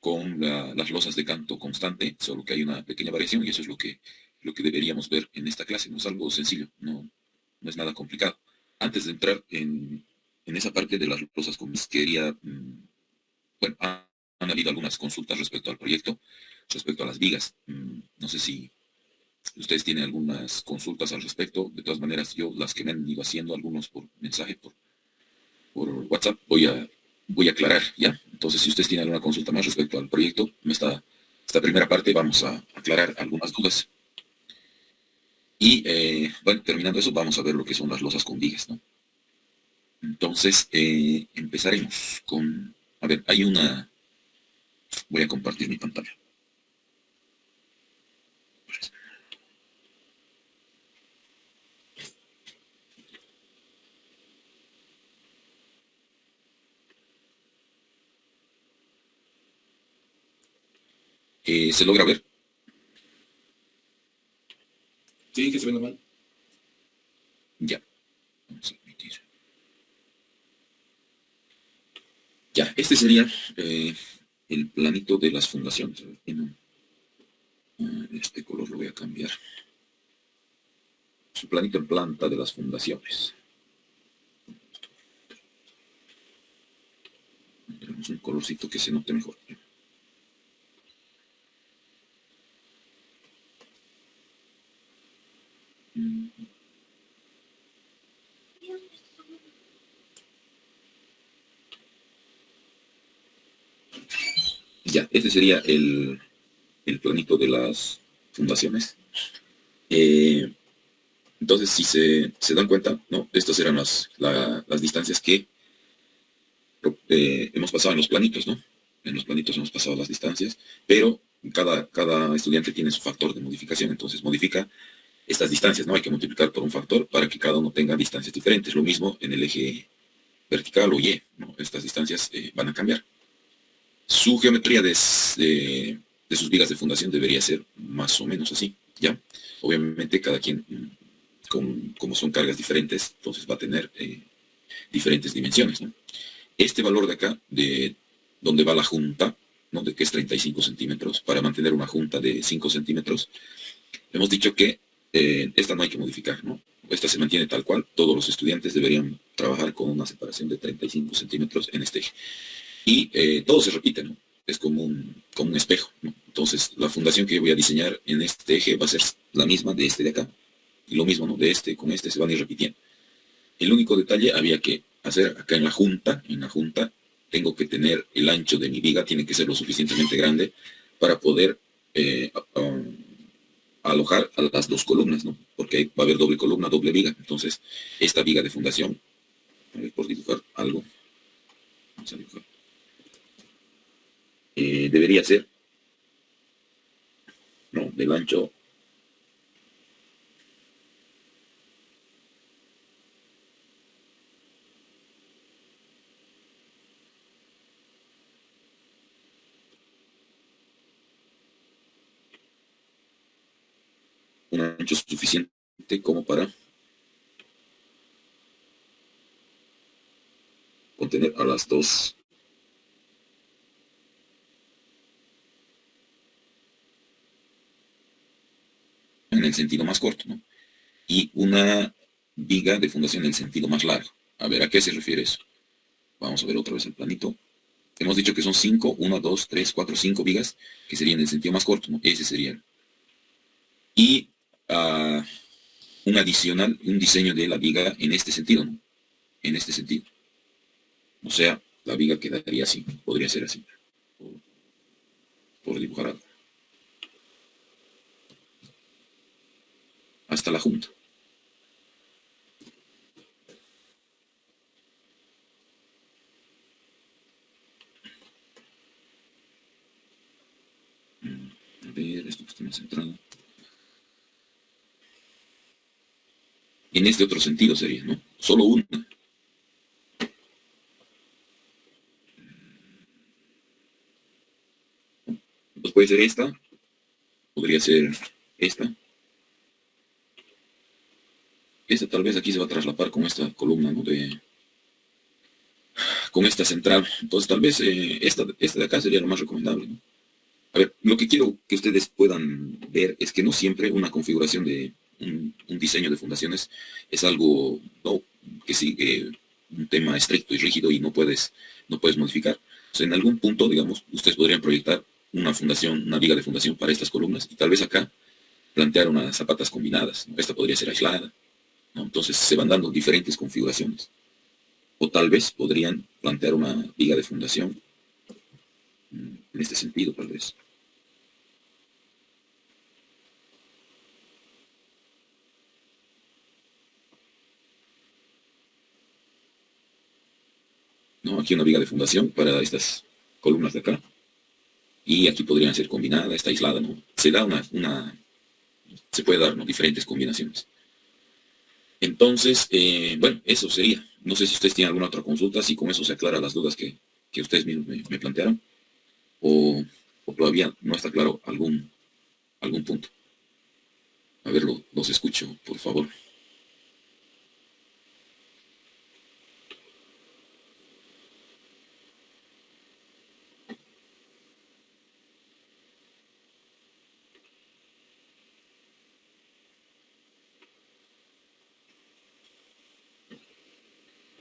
con las losas de canto constante, solo que hay una pequeña variación y eso es lo que deberíamos ver en esta clase. No es algo sencillo, no es nada complicado. Antes de entrar en esa parte de las losas con quería, bueno, han habido algunas consultas respecto al proyecto, respecto a las vigas. No sé si ustedes tienen algunas consultas al respecto. De todas maneras, yo las que me han ido haciendo, algunos por mensaje, por WhatsApp, voy a aclarar, ¿ya? Entonces, si ustedes tienen alguna consulta más respecto al proyecto, en esta primera parte vamos a aclarar algunas dudas. Y, bueno, terminando eso, vamos a ver lo que son las losas con vigas, ¿no? Entonces, empezaremos con... A ver, voy a compartir mi pantalla. ¿Se logra ver? Sí, que se ve normal. Ya. Vamos a emitir. Ya, este sería el planito de las fundaciones. Este color lo voy a cambiar. Su planito en planta de las fundaciones. Tenemos un colorcito que se note mejor. Ya, este sería el planito de las fundaciones. Entonces, si se dan cuenta, ¿no? Estas eran las distancias que hemos pasado en los planitos, ¿no? En los planitos hemos pasado las distancias, pero cada estudiante tiene su factor de modificación, entonces modifica estas distancias, ¿no? Hay que multiplicar por un factor para que cada uno tenga distancias diferentes. Lo mismo en el eje vertical o Y, ¿no? Estas distancias van a cambiar. Su geometría de sus vigas de fundación debería ser más o menos así, ¿ya? Obviamente cada quien, como son cargas diferentes, entonces va a tener diferentes dimensiones, ¿no? Este valor de acá, de donde va la junta, ¿no? De que es 35 centímetros, para mantener una junta de 5 centímetros, hemos dicho que esta no hay que modificar, ¿no? Esta se mantiene tal cual, todos los estudiantes deberían trabajar con una separación de 35 centímetros en este eje. Y todo se repite, ¿no? Es como un espejo, ¿no? Entonces, la fundación que yo voy a diseñar en este eje va a ser la misma de este de acá. Y lo mismo, ¿no? De este con este se van a ir repitiendo. El único detalle había que hacer acá en la junta, tengo que tener el ancho de mi viga, tiene que ser lo suficientemente grande para poder alojar a las dos columnas, ¿no? Porque va a haber doble columna, doble viga. Entonces, esta viga de fundación, a ver, por dibujar algo, vamos a dibujar. Debería ser, ¿no? Del ancho un ancho suficiente como para contener a las dos en el sentido más corto, ¿no? Y una viga de fundación en el sentido más largo. A ver, ¿a qué se refiere eso? Vamos a ver otra vez el planito. Hemos dicho que son 5, 1, 2, 3, 4, 5 vigas, que serían en el sentido más corto, ¿no? Ese sería. Y un diseño de la viga en este sentido, ¿no? En este sentido. O sea, la viga quedaría así, podría ser así, por dibujar algo. Hasta la junta. A ver, esto que está más centrado. En este otro sentido sería, ¿no? Solo una. Entonces puede ser esta, podría ser esta. Esta tal vez aquí se va a traslapar con esta columna, ¿no? con esta central. Entonces tal vez esta de acá sería lo más recomendable, ¿no? A ver, lo que quiero que ustedes puedan ver es que no siempre una configuración de un diseño de fundaciones es algo, ¿no?, que sigue un tema estricto y rígido y no puedes modificar. O sea, en algún punto, digamos, ustedes podrían proyectar una fundación, una viga de fundación para estas columnas y tal vez acá plantear unas zapatas combinadas, ¿no? Esta podría ser aislada, ¿no? Entonces se van dando diferentes configuraciones. O tal vez podrían plantear una viga de fundación en este sentido, tal vez. ¿No? Aquí una viga de fundación para estas columnas de acá. Y aquí podrían ser combinadas, está aislada, ¿no? Se puede dar, ¿no?, diferentes combinaciones. Entonces, bueno, eso sería. No sé si ustedes tienen alguna otra consulta, si con eso se aclaran las dudas que ustedes mismos me plantearon, o todavía no está claro algún punto. A ver, los escucho, por favor.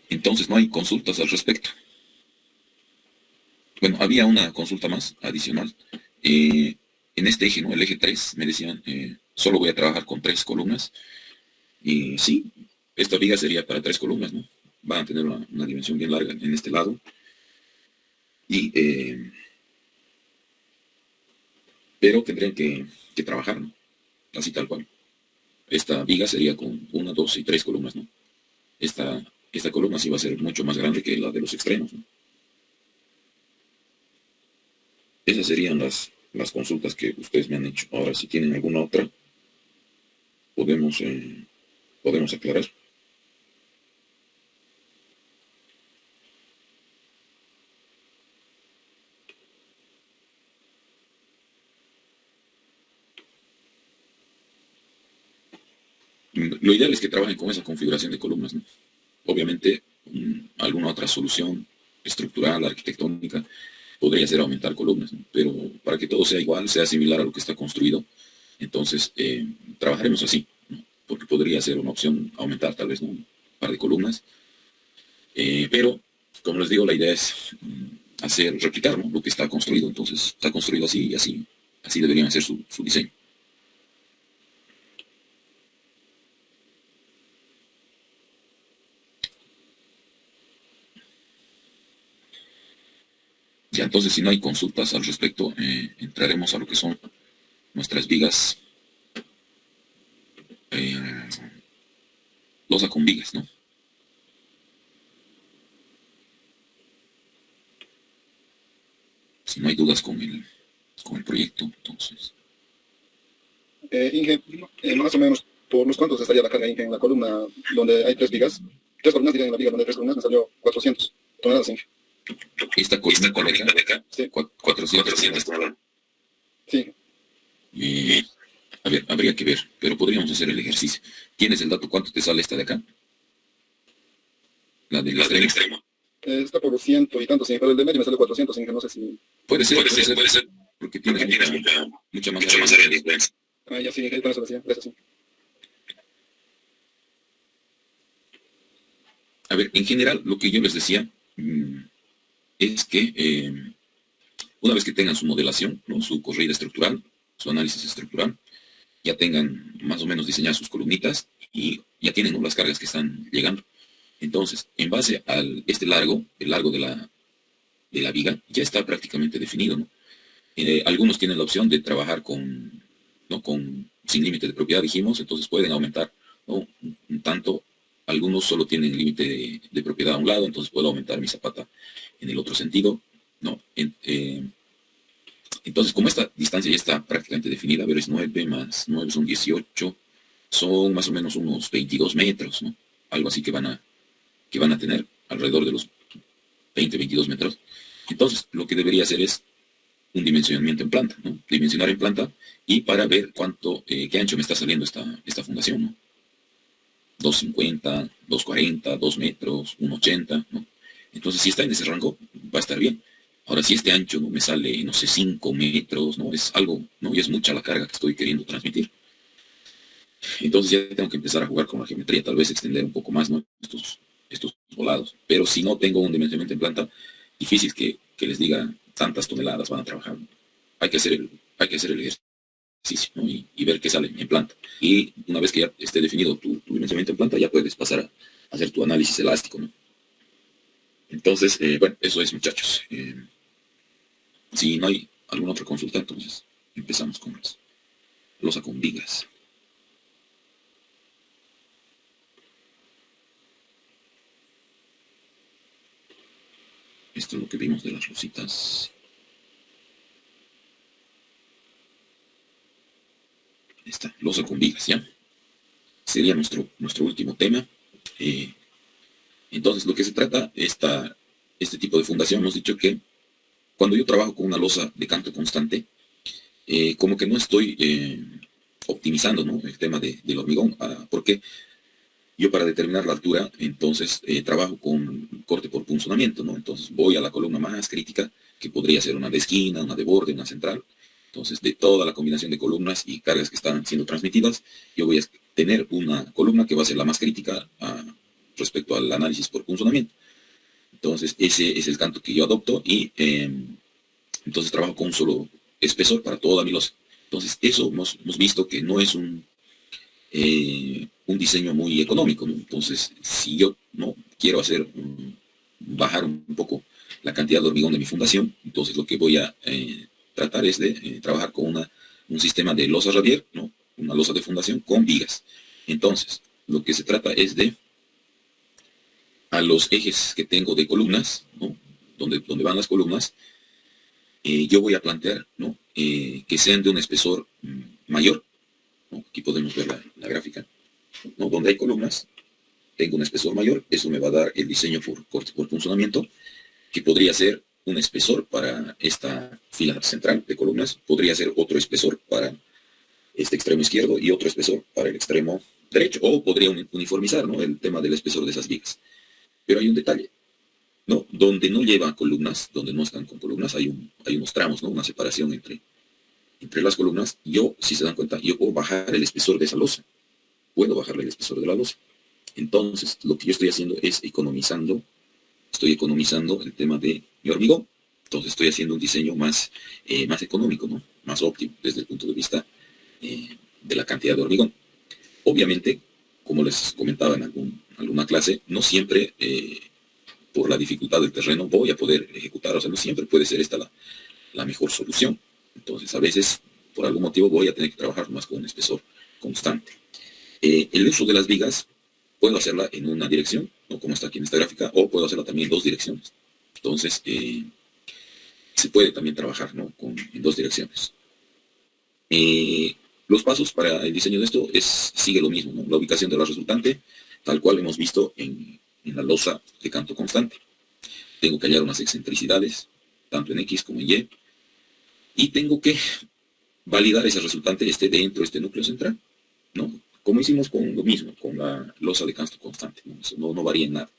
Entonces no hay consultas al respecto. Bueno, había una consulta más adicional. En este eje, ¿no?, el eje 3, me decían, solo voy a trabajar con 3 columnas. Y sí, esta viga sería para 3 columnas, ¿no? Van a tener una dimensión bien larga en este lado. Pero tendrían que trabajar, ¿no? Así tal cual. Esta viga sería con 1, 2 y 3 columnas, ¿no? Esta columna sí va a ser mucho más grande que la de los extremos, ¿no? Esas serían las consultas que ustedes me han hecho. Ahora, si tienen alguna otra, podemos, podemos aclarar. Lo ideal es que trabajen con esa configuración de columnas, ¿no? Obviamente, alguna otra solución estructural, arquitectónica, podría ser aumentar columnas, ¿no? Pero para que todo sea igual, sea similar a lo que está construido, entonces trabajaremos así, ¿no? Porque podría ser una opción aumentar tal vez, ¿no?, un par de columnas. Pero, como les digo, la idea es replicar, ¿no?, lo que está construido. Entonces está construido así y así deberían hacer su diseño. Ya, entonces, si no hay consultas al respecto, entraremos a lo que son nuestras vigas, losa con vigas, ¿no? Si no hay dudas con el proyecto, entonces. Inge, más o menos, ¿por unos cuántos estaría la carga, Inge, en la columna donde hay 3 vigas? 3 columnas, diría, en la viga donde hay 3 columnas, me salió 400 toneladas, Inge. Esta columna de acá, Sí, 400 toneladas. sí. A ver, habría que ver, pero podríamos hacer el ejercicio. ¿Tienes el dato cuánto te sale esta de acá? La del extremo. Está por 100 y tantos, Inge, pero el de medio me salió 400, Inge, no sé si... Puede ser, porque tienes mucha más área de influencia. Ah, ya sí, Inge, con eso decía, eso sí. A ver, en general, lo que yo les decía es que una vez que tengan su modelación, ¿no?, su corrida estructural, su análisis estructural, ya tengan más o menos diseñadas sus columnitas y ya tienen, ¿no?, las cargas que están llegando. Entonces, en base al el largo de la viga, ya está prácticamente definido, ¿no? Algunos tienen la opción de trabajar ¿no?, sin límite de propiedad, dijimos, entonces pueden aumentar, ¿no?, un tanto. Algunos solo tienen límite de propiedad a un lado, entonces puedo aumentar mi zapata en el otro sentido, ¿no? Entonces, como esta distancia ya está prácticamente definida, a ver, es 9 más 9 son 18, son más o menos unos 22 metros, ¿no? Algo así que van a tener alrededor de los 22 metros. Entonces, lo que debería hacer es un dimensionamiento en planta, ¿no? Dimensionar en planta y para ver qué ancho me está saliendo esta fundación, ¿no? 250, 240, 2 metros, 1,80, ¿no? Entonces, si está en ese rango, va a estar bien. Ahora, si este ancho no me sale, no sé, 5 metros, ¿no? Es algo, ¿no? Y es mucha la carga que estoy queriendo transmitir. Entonces ya tengo que empezar a jugar con la geometría, tal vez extender un poco más, ¿no? Estos volados. Pero si no tengo un dimensionamiento en planta, difícil que les diga tantas toneladas van a trabajar. Hay que hacer el ejercicio, ¿no? Y ver qué sale en planta. Y una vez que ya esté definido tu dimensionamiento en planta, ya puedes pasar a hacer tu análisis elástico, ¿no? Entonces, bueno, eso es, muchachos. Si no hay alguna otra consulta, entonces empezamos con las losa con vigas. Esto es lo que vimos de las rositas. Esta, losa con vigas, ¿ya? Sería nuestro último tema. Eh, entonces, lo que se trata, este tipo de fundación, hemos dicho que cuando yo trabajo con una losa de canto constante, como que no estoy optimizando, ¿no? El tema del hormigón, porque yo para determinar la altura, entonces trabajo con corte por punzonamiento, ¿no? Entonces voy a la columna más crítica, que podría ser una de esquina, una de borde, una central. Entonces, de toda la combinación de columnas y cargas que están siendo transmitidas, yo voy a tener una columna que va a ser la más crítica respecto al análisis por punzonamiento. Entonces, ese es el canto que yo adopto y entonces trabajo con un solo espesor para toda mi losa. Entonces, eso hemos visto que no es un diseño muy económico, ¿no? Entonces, si yo no quiero bajar un poco la cantidad de hormigón de mi fundación, entonces lo que voy a tratar es de trabajar con un sistema de losa radier, ¿no? Una losa de fundación con vigas. Entonces, lo que se trata es de a los ejes que tengo de columnas, ¿no? Donde van las columnas, yo voy a plantear, ¿no? Que sean de un espesor mayor, ¿no? Aquí podemos ver la gráfica, ¿no? Donde hay columnas, tengo un espesor mayor, eso me va a dar el diseño por corte por punzonamiento, que podría ser un espesor para esta fila central de columnas, podría ser otro espesor para este extremo izquierdo y otro espesor para el extremo derecho, o podría uniformizar, ¿no? El tema del espesor de esas vigas. Pero hay un detalle, ¿no? Donde no lleva columnas, donde no están con columnas, hay unos tramos, ¿no? Una separación entre las columnas. Yo, si se dan cuenta, yo puedo bajar el espesor de esa losa, puedo bajarle el espesor de la losa. Entonces, lo que yo estoy haciendo es estoy economizando el tema de mi hormigón. Entonces, estoy haciendo un diseño más económico, ¿no? Más óptimo desde el punto de vista de la cantidad de hormigón. Obviamente, como les comentaba en alguna clase, no siempre, por la dificultad del terreno, voy a poder ejecutar, o sea, no siempre puede ser esta la mejor solución. Entonces, a veces, por algún motivo, voy a tener que trabajar más con un espesor constante. El uso de las vigas puedo hacerla en una dirección, ¿no? Como está aquí en esta gráfica, o puedo hacerla también en dos direcciones. Entonces, se puede también trabajar, ¿no? En dos direcciones. Los pasos para el diseño de esto sigue lo mismo, ¿no? La ubicación de la resultante, tal cual hemos visto en la losa de canto constante. Tengo que hallar unas excentricidades, tanto en X como en Y, y tengo que validar esa resultante esté dentro de este núcleo central, ¿no? Como hicimos con lo mismo, con la losa de canto constante, ¿no? Eso no varía en nada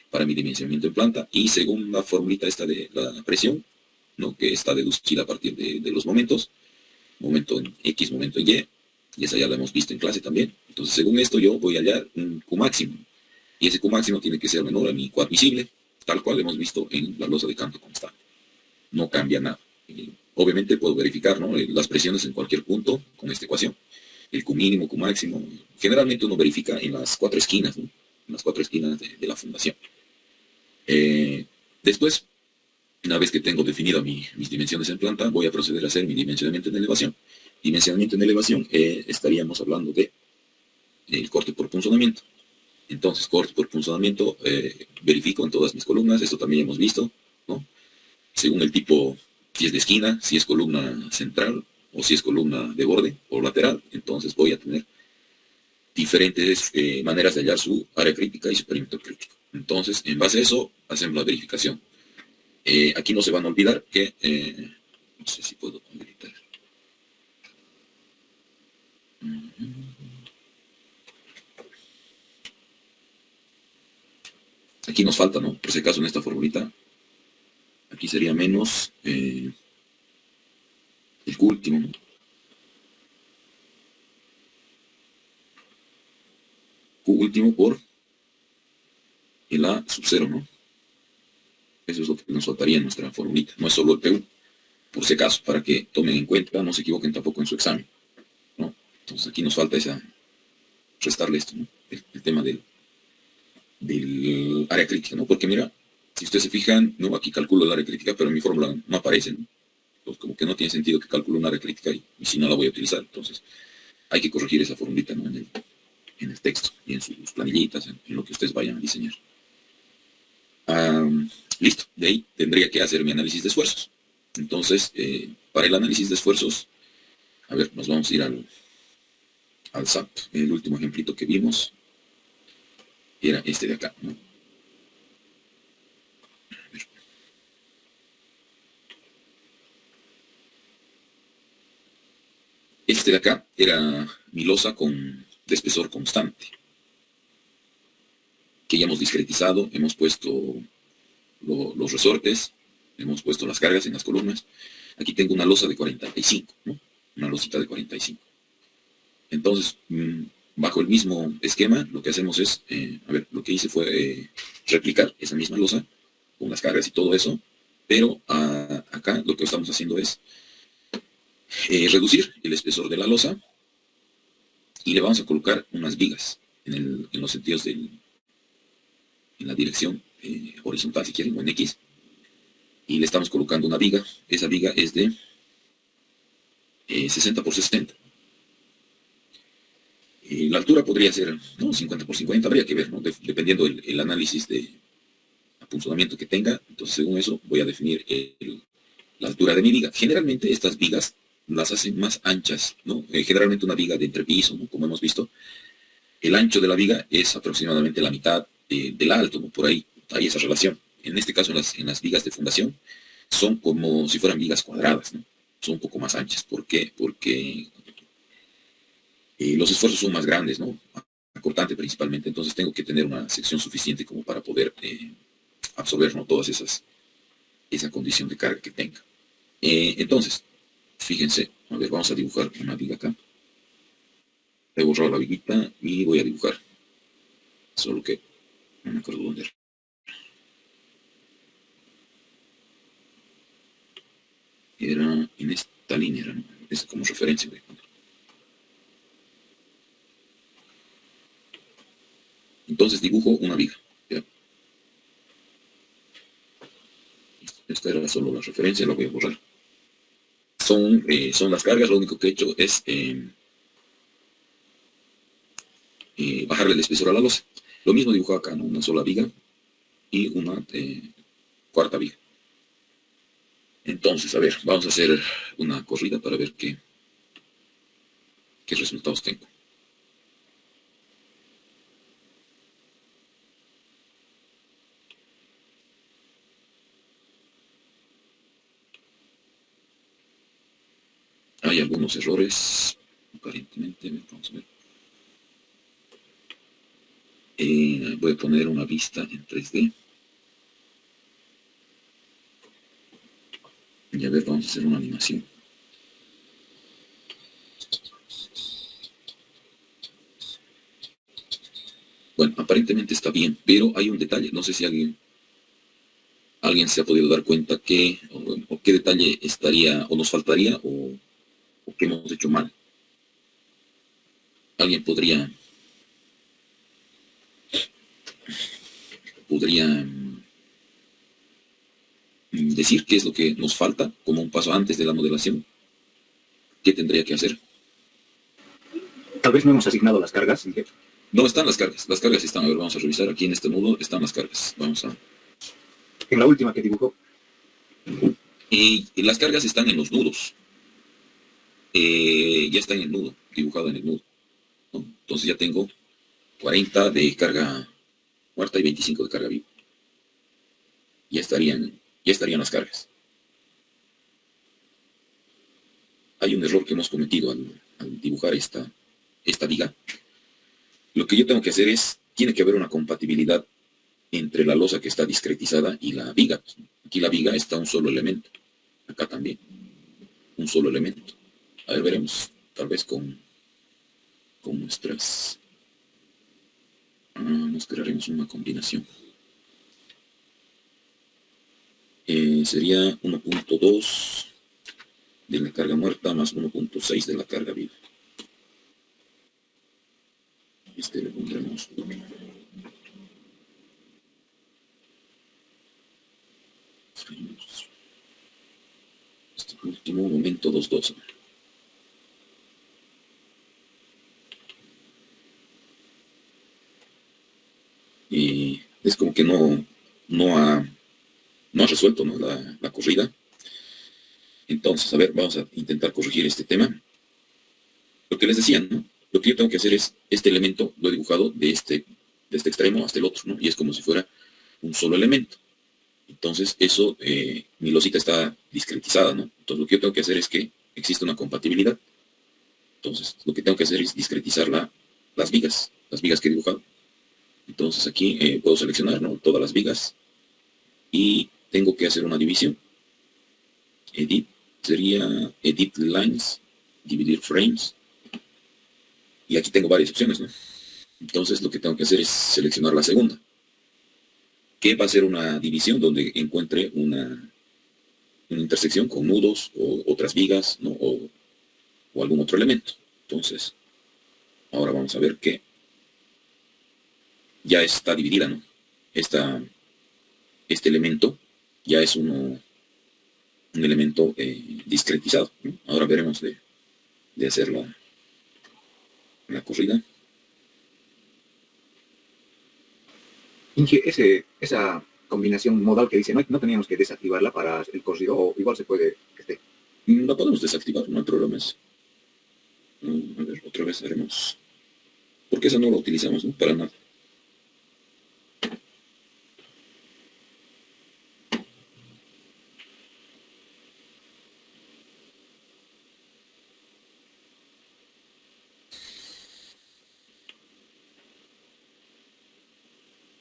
para mi dimensionamiento en planta, y según la formulita esta de la presión, ¿no? Que está deducida a partir de los momentos, momento en X, momento en Y esa ya la hemos visto en clase también. Entonces, según esto, yo voy a hallar un Q máximo, y ese Q máximo tiene que ser menor a mi Q admisible, tal cual hemos visto en la losa de canto constante. No cambia nada. Obviamente puedo verificar, ¿no? Las presiones en cualquier punto con esta ecuación. El Q mínimo, Q máximo. Generalmente uno verifica en las cuatro esquinas, ¿no? En las cuatro esquinas de la fundación. Después, una vez que tengo definidas mis dimensiones en planta, voy a proceder a hacer mi dimensionamiento en elevación. Dimensionamiento en elevación, estaríamos hablando del corte por punzonamiento. Entonces, corte por punzonamiento, verifico en todas mis columnas, esto también hemos visto, ¿no? Según el tipo, si es de esquina, si es columna central, o si es columna de borde o lateral, entonces voy a tener diferentes maneras de hallar su área crítica y su perímetro crítico. Entonces, en base a eso, hacemos la verificación. Aquí no se van a olvidar que, no sé si puedo habilitar. Aquí nos falta, ¿no? Por si acaso en esta formulita, aquí sería menos el Q último, ¿no? Q último por el A sub 0, ¿no? Eso es lo que nos faltaría en nuestra formulita. No es solo el PU, por si acaso, para que tomen en cuenta, no se equivoquen tampoco en su examen, ¿no? Entonces aquí nos falta restarle esto, ¿no? El tema del área crítica, ¿no? Porque mira, si ustedes se fijan, ¿no? Aquí calculo el área crítica, pero en mi fórmula no aparece, ¿no? Pues como que no tiene sentido que calcule un área crítica y si no la voy a utilizar. Entonces hay que corregir esa formulita, ¿no? En el texto y en sus planillitas, en lo que ustedes vayan a diseñar. Listo, de ahí tendría que hacer mi análisis de esfuerzos. Entonces, para el análisis de esfuerzos, a ver, nos vamos a ir al SAP. El último ejemplito que vimos era este de acá, ¿no? Este de acá era mi losa de espesor constante, que ya hemos discretizado, hemos puesto los resortes, hemos puesto las cargas en las columnas. Aquí tengo una losa de 45, ¿no? Una losita de 45. Entonces, bajo el mismo esquema, lo que hacemos es, a ver, lo que hice fue replicar esa misma losa con las cargas y todo eso, pero acá lo que estamos haciendo es reducir el espesor de la losa y le vamos a colocar unas vigas en los sentidos en la dirección horizontal, si quieren, o en X, y le estamos colocando una viga. Esa viga es de 60 por 60. La altura podría ser, ¿no? 50 por 50, habría que ver, ¿no? Dependiendo el análisis de apuntonamiento que tenga. Entonces, según eso, voy a definir la altura de mi viga. Generalmente estas vigas las hacen más anchas, ¿no? Generalmente una viga de entrepiso, ¿no? Como hemos visto, el ancho de la viga es aproximadamente la mitad del alto, ¿no? Por ahí hay esa relación. En este caso, en las vigas de fundación, son como si fueran vigas cuadradas, ¿no? Son un poco más anchas. ¿Por qué? Porque los esfuerzos son más grandes, ¿no? Cortante principalmente, entonces tengo que tener una sección suficiente como para poder absorber, ¿no? Todas esa condición de carga que tenga. Entonces, fíjense, a ver, vamos a dibujar una viga acá. He borrado la viguita y voy a dibujar. Solo que no me acuerdo dónde era. Era en esta línea, ¿no? Es como referencia, voy a poner. Entonces dibujo una viga. ¿Ya? Esta era solo la referencia, la voy a borrar. Son las cargas, lo único que he hecho es bajarle el espesor a la losa. Lo mismo dibujado acá, ¿no? Una sola viga y una cuarta viga. Entonces, a ver, vamos a hacer una corrida para ver qué resultados tengo. Hay algunos errores, aparentemente, vamos a ver. Voy a poner una vista en 3D. Y a ver, vamos a hacer una animación. Bueno, aparentemente está bien, pero hay un detalle. No sé si alguien se ha podido dar cuenta o qué detalle estaría, o nos faltaría, o qué hemos hecho mal. Alguien podría decir qué es lo que nos falta como un paso antes de la modelación. ¿Qué tendría que hacer? Tal vez no hemos asignado las cargas. No están las cargas. Las cargas están. A ver, vamos a revisar. Aquí en este nudo están las cargas. Vamos a... En la última que dibujó. Y las cargas están en los nudos. Ya está en el nudo, dibujado en el nudo, ¿no? Entonces ya tengo 40 de carga muerta y 25 de carga viva. Ya estarían las cargas. Hay un error que hemos cometido al dibujar esta viga. Lo que yo tengo que hacer tiene que haber una compatibilidad entre la losa que está discretizada y la viga. Aquí la viga está un solo elemento, acá también, un solo elemento. A ver, veremos, tal vez con nuestras... nos crearemos una combinación. Sería 1.2 de la carga muerta más 1.6 de la carga viva. Este le pondremos 1. Este último momento 2.2. Y es como que no ha resuelto, ¿no?, la corrida. Entonces, a ver, vamos a intentar corregir este tema. Lo que les decía, ¿no? Lo que yo tengo que hacer es, este elemento lo he dibujado de este extremo hasta el otro, ¿no? Y es como si fuera un solo elemento. Entonces, eso, mi losita está discretizada, ¿no? Entonces, lo que yo tengo que hacer es que existe una compatibilidad. Entonces, lo que tengo que hacer es discretizar las vigas que he dibujado. Entonces, aquí puedo seleccionar, ¿no?, todas las vigas y tengo que hacer una división. Edit, sería Edit Lines, dividir frames. Y aquí tengo varias opciones, ¿no? Entonces, lo que tengo que hacer es seleccionar la segunda, que va a ser una división donde encuentre una intersección con nudos o otras vigas, ¿no?, o algún otro elemento. Entonces, ahora vamos a ver que ya está dividida, ¿no? Este elemento ya es un elemento discretizado, ¿no? Ahora veremos de hacer la corrida. Inge, esa combinación modal que dice, no teníamos que desactivarla para el corrido, o igual se puede que esté. La podemos desactivar, no hay problemas. A ver, otra vez haremos, porque esa no la utilizamos, ¿no?, para nada.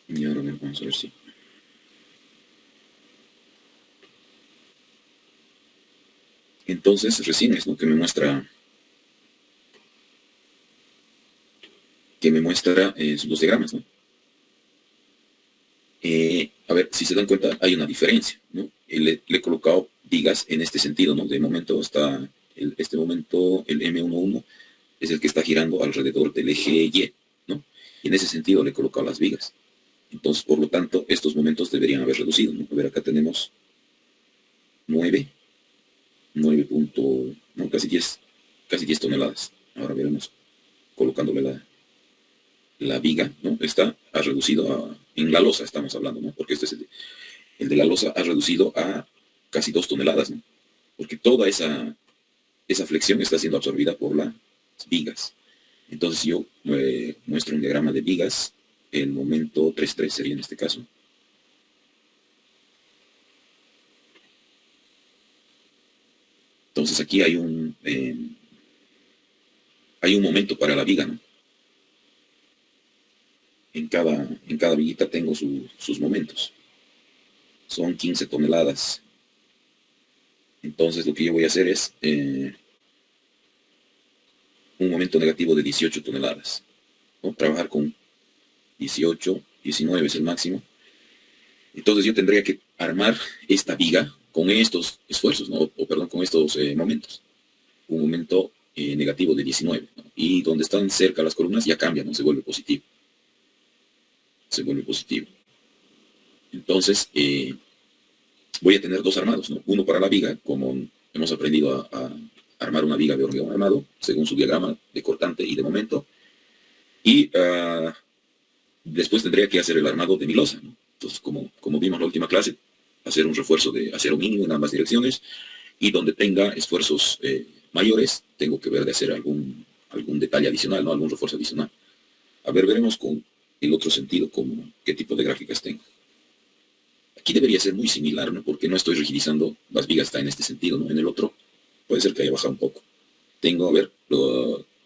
Y ahora vamos a ver si... Entonces recién es, ¿no?, que me muestra los diagramas, ¿no? A ver, si se dan cuenta, hay una diferencia, ¿no? Le he colocado vigas en este sentido, ¿no? De momento está, este momento, el M11 es el que está girando alrededor del eje Y, ¿no? Y en ese sentido le he colocado las vigas. Entonces, por lo tanto, estos momentos deberían haber reducido, ¿no? A ver, acá tenemos 9 no, casi 10 toneladas. Ahora veremos colocándole la viga, ¿no? Ha reducido en la losa estamos hablando, ¿no? Porque este es el de la losa ha reducido a casi 2 toneladas, ¿no? Porque toda esa flexión está siendo absorbida por las vigas. Entonces, si yo muestro un diagrama de vigas, el momento 3.3 sería en este caso. Entonces aquí hay un momento para la viga, ¿no? En cada viguita tengo sus momentos. Son 15 toneladas. Entonces lo que yo voy a hacer es un momento negativo de 18 toneladas, ¿no? Trabajar con 18, 19 es el máximo. Entonces yo tendría que armar esta viga con estos esfuerzos, ¿no? Perdón, con estos momentos. Un momento negativo de 19, ¿no? Y donde están cerca las columnas ya cambia, ¿no? Se vuelve positivo. Entonces voy a tener dos armados, ¿no? Uno para la viga, como hemos aprendido a armar una viga de hormigón armado, según su diagrama de cortante y de momento. Y después tendría que hacer el armado de mi losa, ¿no? Entonces, como vimos en la última clase, hacer un refuerzo de acero mínimo en ambas direcciones, y donde tenga esfuerzos mayores, tengo que ver de hacer algún detalle adicional, ¿no? Algún refuerzo adicional. A ver, veremos con el otro sentido, qué tipo de gráficas tengo. Aquí debería ser muy similar, ¿no? Porque no estoy rigidizando, las vigas están en este sentido, ¿no? En el otro puede ser que haya bajado un poco. Tengo, a ver,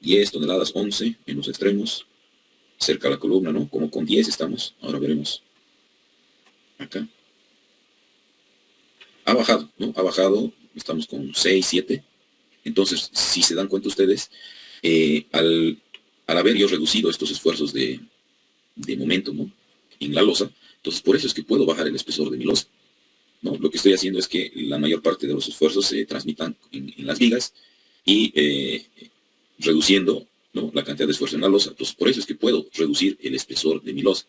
10 toneladas, 11 en los extremos, cerca a la columna, ¿no? Como con 10 estamos. Ahora veremos acá. Ha bajado, ¿no? Ha bajado, estamos con 6, 7. Entonces, si se dan cuenta ustedes, al haber yo reducido estos esfuerzos de momento, ¿no? En la losa, entonces por eso es que puedo bajar el espesor de mi losa, ¿no? Lo que estoy haciendo es que la mayor parte de los esfuerzos se transmitan en las vigas y reduciendo, ¿no? La cantidad de esfuerzo en la losa. Entonces por eso es que puedo reducir el espesor de mi losa,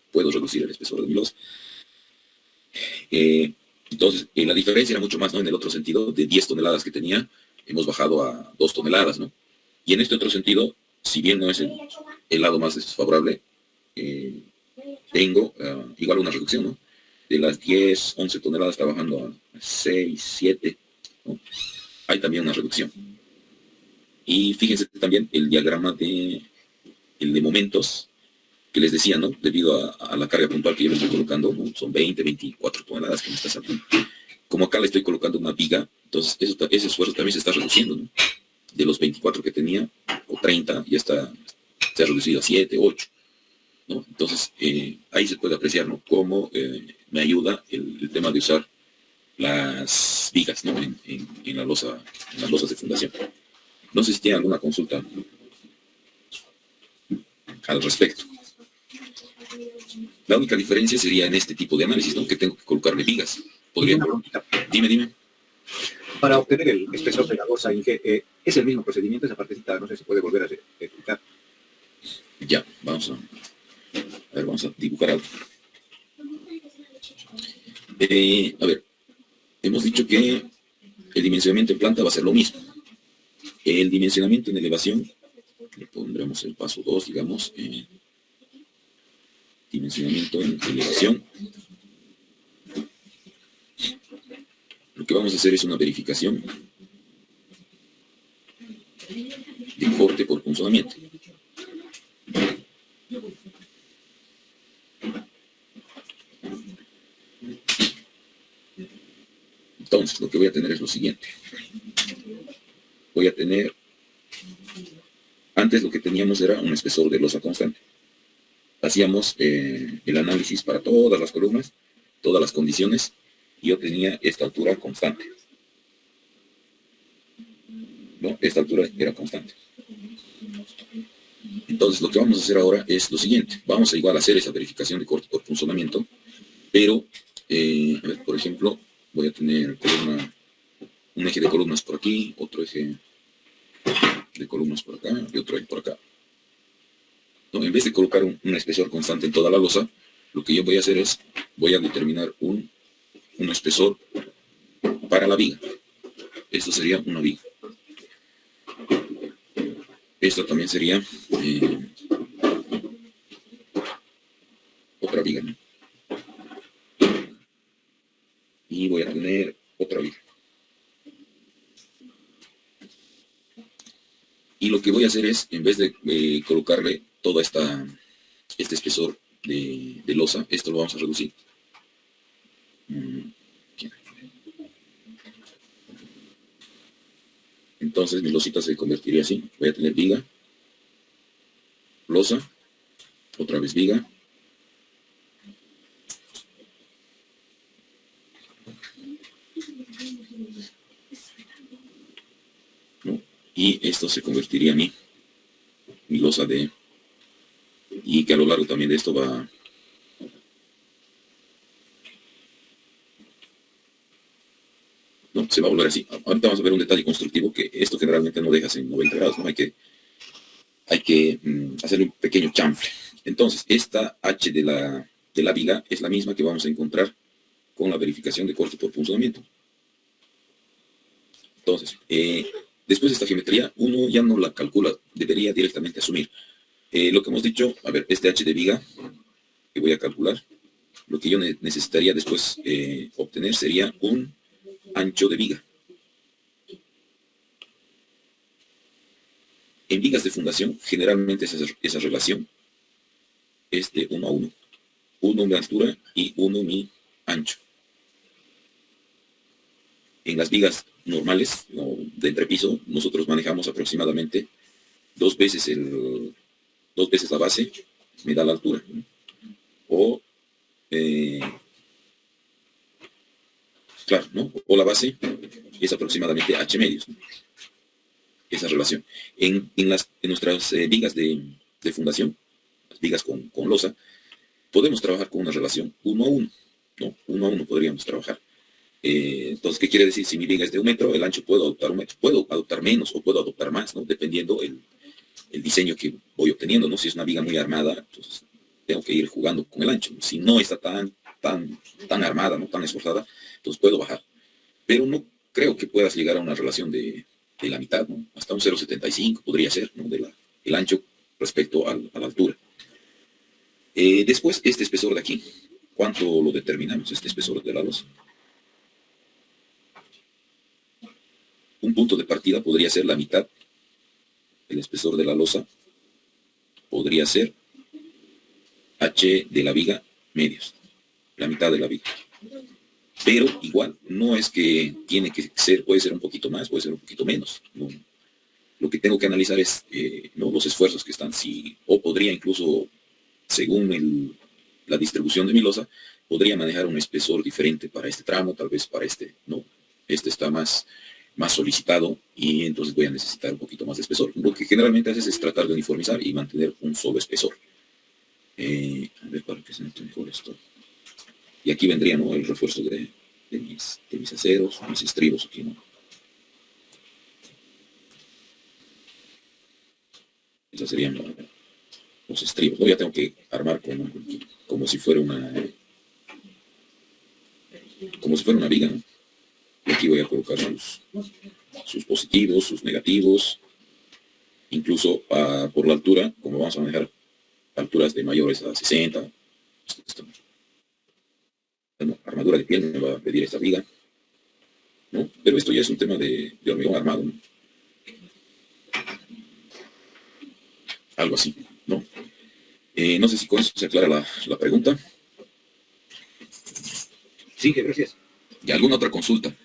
Entonces, la diferencia era mucho más, ¿no? En el otro sentido, de 10 toneladas que tenía, hemos bajado a 2 toneladas, ¿no? Y en este otro sentido, si bien no es el lado más desfavorable, tengo igual una reducción, ¿no? De las 10, 11 toneladas está bajando a 6, 7, ¿no? Hay también una reducción. Y fíjense también el diagrama el de momentos, que les decía, ¿no? Debido a la carga puntual que yo le estoy colocando, ¿no? Son 20, 24 toneladas que me está saliendo. Como acá le estoy colocando una viga, entonces ese esfuerzo también se está reduciendo, ¿no? De los 24 que tenía, o 30, ya se ha reducido a 7, 8, ¿no? Entonces, ahí se puede apreciar, ¿no? Cómo me ayuda el tema de usar las vigas, ¿no? En las losas de fundación. No sé si tienen alguna consulta al respecto. La única diferencia sería en este tipo de análisis, ¿no? Que tengo que colocarle vigas. Dime. Para obtener el espesor de la losa, Inge, es el mismo procedimiento, esa partecita, no sé si puede volver a ejecutar. Ya, vamos a dibujar algo. A ver, hemos dicho que el dimensionamiento en planta va a ser lo mismo. El dimensionamiento en elevación, le pondremos el paso 2, digamos, dimensionamiento en elevación. Lo que vamos a hacer es una verificación de corte por punzonamiento. Entonces, lo que voy a tener es lo siguiente. Voy a tener, antes lo que teníamos era un espesor de losa constante. Hacíamos el análisis para todas las columnas, todas las condiciones, y yo tenía esta altura constante. ¿No? Esta altura era constante. Entonces, lo que vamos a hacer ahora es lo siguiente. Vamos a igual hacer esa verificación de corte por punzonamiento, pero, a ver, por ejemplo, voy a tener un eje de columnas por aquí, otro eje de columnas por acá y otro eje por acá. No, en vez de colocar un espesor constante en toda la losa, lo que yo voy a hacer es, voy a determinar un espesor para la viga. Esto sería una viga. Esto también sería otra viga, ¿no? Y voy a tener otra viga. Y lo que voy a hacer es, en vez de colocarle todo este espesor de losa, esto lo vamos a reducir. Entonces mi losita se convertiría así. Voy a tener viga, losa, otra vez viga, ¿no? Y esto se convertiría a mi losa y que a lo largo también de esto se va a volver así. Ahorita vamos a ver un detalle constructivo, que esto generalmente no dejas en 90 grados, ¿no? Hay que hacerle un pequeño chanfle. Entonces, esta H de la viga es la misma que vamos a encontrar con la verificación de corte por punzonamiento. Entonces, después de esta geometría, uno ya no la calcula, debería directamente asumir. Lo que hemos dicho, a ver, este H de viga que voy a calcular, lo que yo necesitaría después obtener sería un ancho de viga. En vigas de fundación, generalmente esa relación es de 1 a 1. 1 mi altura y 1 mi ancho. En las vigas normales, o de entrepiso, nosotros manejamos aproximadamente 2 veces la base, me da la altura. O claro, ¿no? O la base es aproximadamente H medios, ¿no? Esa relación. En nuestras vigas de fundación, las vigas con losa, podemos trabajar con una relación 1 a 1, ¿no? 1 a 1 podríamos trabajar. Entonces, ¿qué quiere decir? Si mi viga es de 1 metro, el ancho puedo adoptar 1 metro. Puedo adoptar menos o puedo adoptar más, ¿no? Dependiendo el diseño que voy obteniendo, ¿no? Si es una viga muy armada, entonces tengo que ir jugando con el ancho, ¿no? Si no está tan armada, ¿no? Tan esforzada, entonces puedo bajar. Pero no creo que puedas llegar a una relación de la mitad, ¿no? Hasta un 0,75 podría ser, ¿no? El ancho respecto a la altura. Después, este espesor de aquí, ¿cuánto lo determinamos, este espesor de la losa? Un punto de partida podría ser la mitad. El espesor de la losa podría ser H de la viga medios, la mitad de la viga. Pero igual, no es que tiene que ser, puede ser un poquito más, puede ser un poquito menos, ¿no? Lo que tengo que analizar es ¿no? los esfuerzos que están, o podría incluso, según la distribución de mi losa, podría manejar un espesor diferente para este tramo, tal vez para este, no, este está más solicitado y entonces voy a necesitar un poquito más de espesor. Lo que generalmente haces es tratar de uniformizar y mantener un solo espesor. A ver, para que se note mejor esto. Y aquí vendría, ¿no? El refuerzo de mis aceros, mis estribos aquí, ¿no? Esos serían los estribos, ¿no? Ya tengo que armar como si fuera una viga, ¿no? Y aquí voy a colocar sus positivos, sus negativos, incluso por la altura, como vamos a manejar alturas de mayores a 60, bueno, armadura de piel me va a pedir esta viga, ¿no? Pero esto ya es un tema de hormigón armado, ¿no? Algo así, ¿no? No sé si con eso se aclara la pregunta. Sí, gracias. ¿Y alguna otra consulta?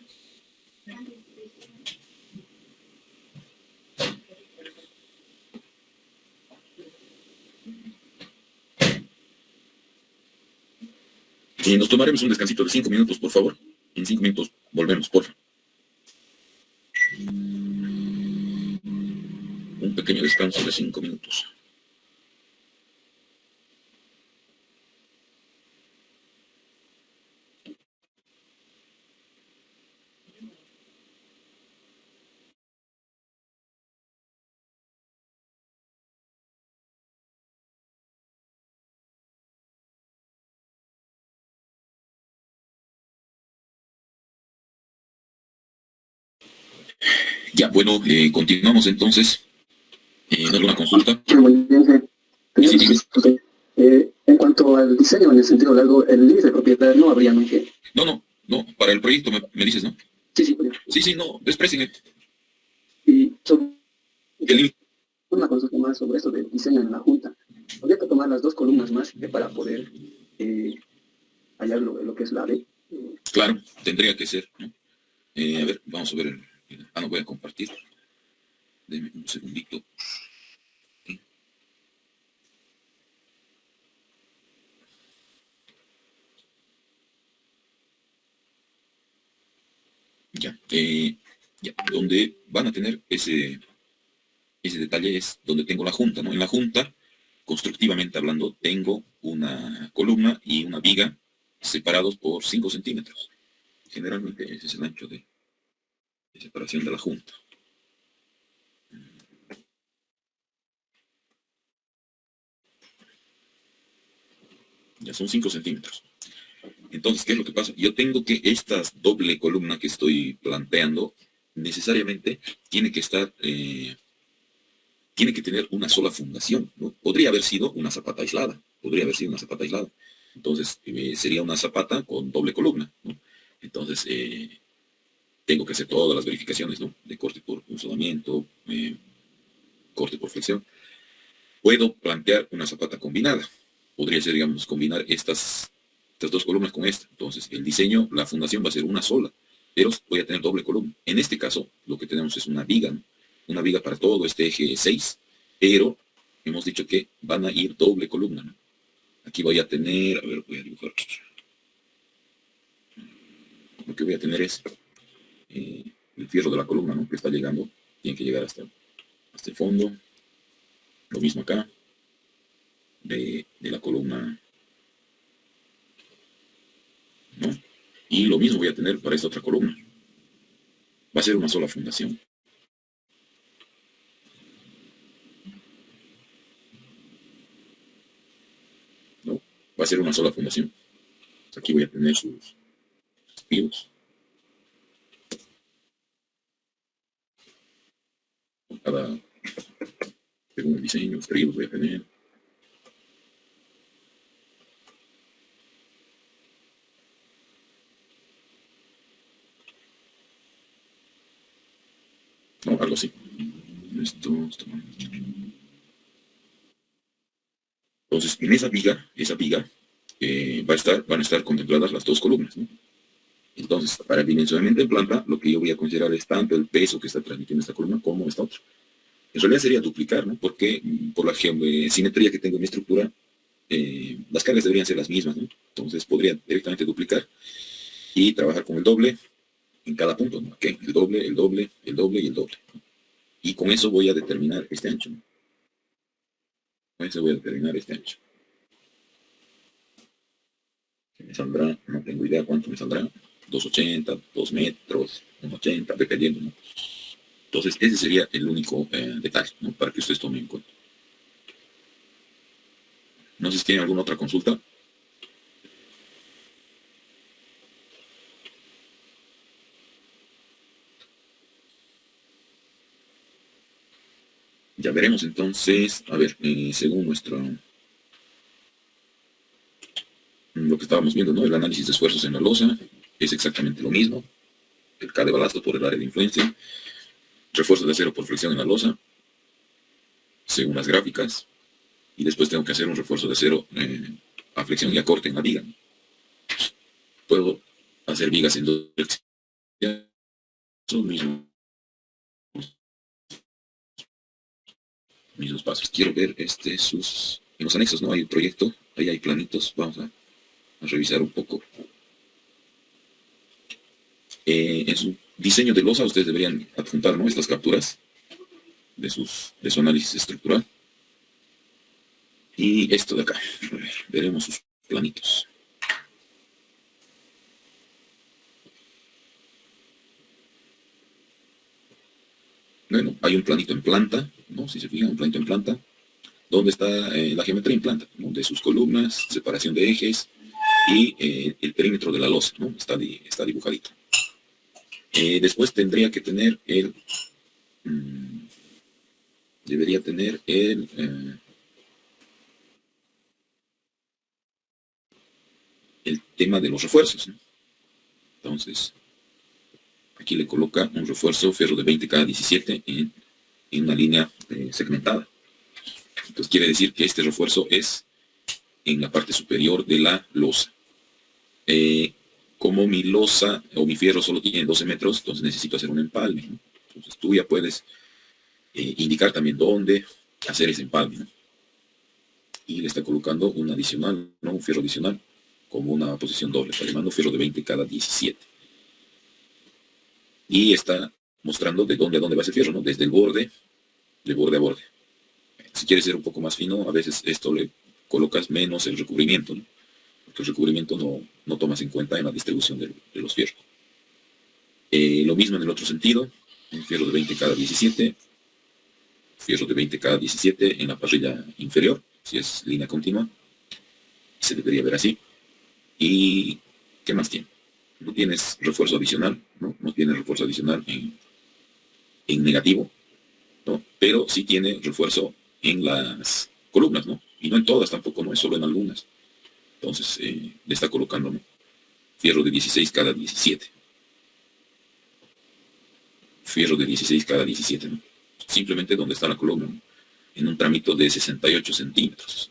Nos tomaremos un descansito de 5 minutos, por favor. En 5 minutos volvemos, por favor. Un pequeño descanso de 5 minutos. Ya, bueno, continuamos entonces. ¿Alguna consulta? Muy bien. Sí, sí, sí. En cuanto al diseño, en el sentido largo, el límite de propiedad no habría, ¿no? No, para el proyecto me dices, ¿no? Sí, sí, Sí, no, expresen. y sobre El límite. una consulta más sobre esto del diseño en la junta. Habría que tomar las dos columnas más para poder hallar lo que es la B. Claro, tendría que ser, ¿no? A ver, vamos a ver. No voy a compartir. Deme un segundito. Ya, donde van a tener ese detalle es donde tengo la junta, ¿no? En la junta, constructivamente hablando, tengo una columna y una viga separados por 5 centímetros. Generalmente ese es el ancho de separación de la junta. Ya son 5 centímetros. Entonces, ¿qué es lo que pasa? Yo tengo que esta doble columna que estoy planteando necesariamente tiene que estar, tiene que tener una sola fundación, ¿no? Podría haber sido una zapata aislada, Entonces, sería una zapata con doble columna, ¿no? Entonces, tengo que hacer todas las verificaciones, ¿no? De corte por punzonamiento, corte por flexión. Puedo plantear una zapata combinada. Podría ser, digamos, combinar estas dos columnas con esta. Entonces, el diseño, la fundación va a ser una sola, pero voy a tener doble columna. En este caso, lo que tenemos es una viga, ¿no? Una viga para todo este eje 6, pero hemos dicho que van a ir doble columna, ¿no? Aquí voy a tener, a ver, voy a dibujar. lo que voy a tener es el fierro de la columna, ¿no? Que está llegando, tiene que llegar hasta el fondo. Lo mismo acá, de la columna, ¿no? Y lo mismo voy a tener para esta otra columna. Va a ser una sola fundación. ¿No? Va a ser una sola fundación. Aquí voy a tener sus pivots. Cada, según el diseño, los tribos voy a tener. No, algo así. Esto. Entonces, en esa viga van a estar contempladas las dos columnas, ¿no? Entonces, para el dimensionamiento en planta, lo que yo voy a considerar es tanto el peso que está transmitiendo esta columna como esta otra. En realidad sería duplicar, ¿no? Porque por la simetría que tengo en mi estructura, las cargas deberían ser las mismas, ¿no? Entonces podría directamente duplicar y trabajar con el doble en cada punto, ¿no? ¿Okay? El doble, el doble, el doble y el doble, ¿no? Y con eso voy a determinar este ancho, ¿no? Con eso voy a determinar este ancho. Que me saldrá, no tengo idea cuánto me saldrá, 2,80, 2 metros, 1,80, dependiendo, ¿no? Entonces ese sería el único detalle, ¿no? Para que ustedes tomen en cuenta. No sé si tienen alguna otra consulta. Ya veremos entonces, a ver, según lo que estábamos viendo, ¿no? El análisis de esfuerzos en la losa es exactamente lo mismo. El K de balasto por el área de influencia. Refuerzo de acero por fricción en la losa, según las gráficas. Y después tengo que hacer un refuerzo de acero a flexión y a corte en la viga. Puedo hacer vigas en dos direcciones. Mismos pasos. Quiero ver en los anexos, ¿no? Hay un proyecto, ahí hay planitos. Vamos a revisar un poco. En su diseño de losa ustedes deberían adjuntar, ¿no? Estas capturas de su análisis estructural. Y esto de acá. A ver, veremos sus planitos. Bueno, hay un planito en planta, ¿no? Si se fijan, un planito en planta, donde está la geometría en planta, ¿no? De sus columnas, separación de ejes y el perímetro de la losa, ¿no? Está dibujadito. Después tendría que tener debería tener el tema de los refuerzos, ¿no? Entonces, aquí le coloca un refuerzo ferro de 20K17 en una línea segmentada. Entonces quiere decir que este refuerzo es en la parte superior de la losa. Como mi losa o mi fierro solo tiene 12 metros, entonces necesito hacer un empalme, ¿no? Entonces tú ya puedes indicar también dónde hacer ese empalme, ¿no? Y le está colocando un adicional, ¿no? Un fierro adicional como una posición doble. Está llamando fierro de 20 cada 17. Y está mostrando de dónde a dónde va ese fierro, ¿no? Desde el borde, de borde a borde. Si quieres ser un poco más fino, a veces esto le colocas menos el recubrimiento, ¿no? Porque el recubrimiento no tomas en cuenta en la distribución de los fierros. Lo mismo en el otro sentido, un fierro de 20 cada 17, fierro de 20 cada 17 en la parrilla inferior, si es línea continua, se debería ver así. ¿Y qué más tiene? No tienes refuerzo adicional, no tienes refuerzo adicional en negativo, ¿no? Pero sí tiene refuerzo en las columnas, ¿no? Y no en todas tampoco, no es solo en algunas. Entonces le está colocando, ¿no? Fierro de 16 cada 17. Fierro de 16 cada 17, ¿no? Simplemente donde está la columna, ¿no? En un tramito de 68 centímetros.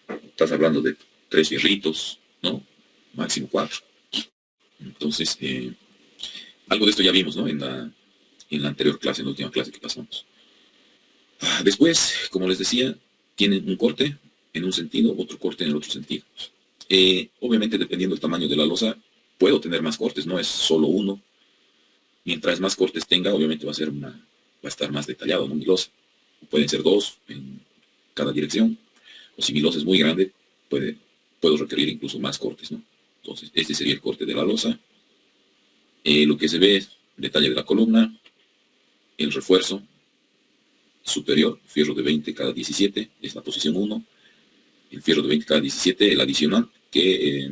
Estás hablando de 3 fierritos, ¿no? Máximo 4. Entonces, algo de esto ya vimos, ¿no? En la anterior clase, en la última clase que pasamos. Después, como les decía, tienen un corte en un sentido, otro corte en el otro sentido. Obviamente, dependiendo del tamaño de la losa, puedo tener más cortes, no es solo uno. Mientras más cortes tenga, obviamente va a estar más detallado, ¿no? Mi losa. Pueden ser dos en cada dirección, o si mi losa es muy grande, puedo requerir incluso más cortes, ¿no? Entonces, este sería el corte de la losa. Lo que se ve es detalle de la columna, el refuerzo superior, fierro de 20 cada 17, es la posición 1, el fierro de 20 cada 17, el adicional, que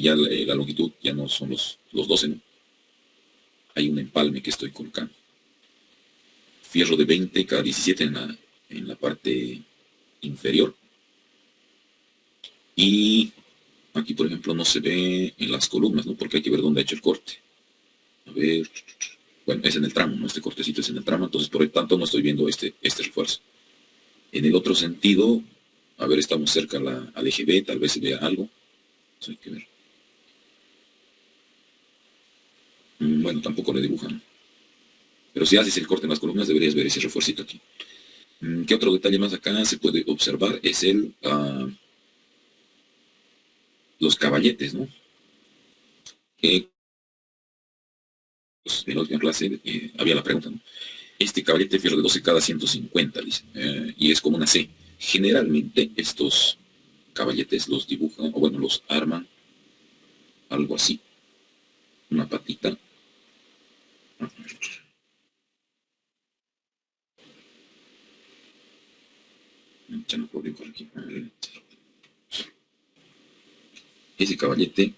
ya la longitud ya no son los 12, ¿no? Hay un empalme que estoy colocando. Fierro de 20 cada 17 en la parte inferior. Y aquí, por ejemplo, no se ve en las columnas, ¿no? Porque hay que ver dónde ha hecho el corte. A ver, bueno, es en el tramo, ¿no? Este cortecito es en el tramo, entonces por lo tanto no estoy viendo este refuerzo. En el otro sentido, a ver, estamos cerca al eje B, tal vez se vea algo. Eso hay que ver. Bueno, tampoco le dibujan. Pero si haces el corte en las columnas, deberías ver ese refuercito aquí. ¿Qué otro detalle más acá se puede observar? Es los caballetes, ¿no? En la última clase había la pregunta, ¿no? Este caballete fierro de 12 cada 150, dice, y es como una C. Generalmente estos caballetes los dibujan, o bueno, los arman algo así. Una patita. Ya no puedo dibujar aquí. Ese caballete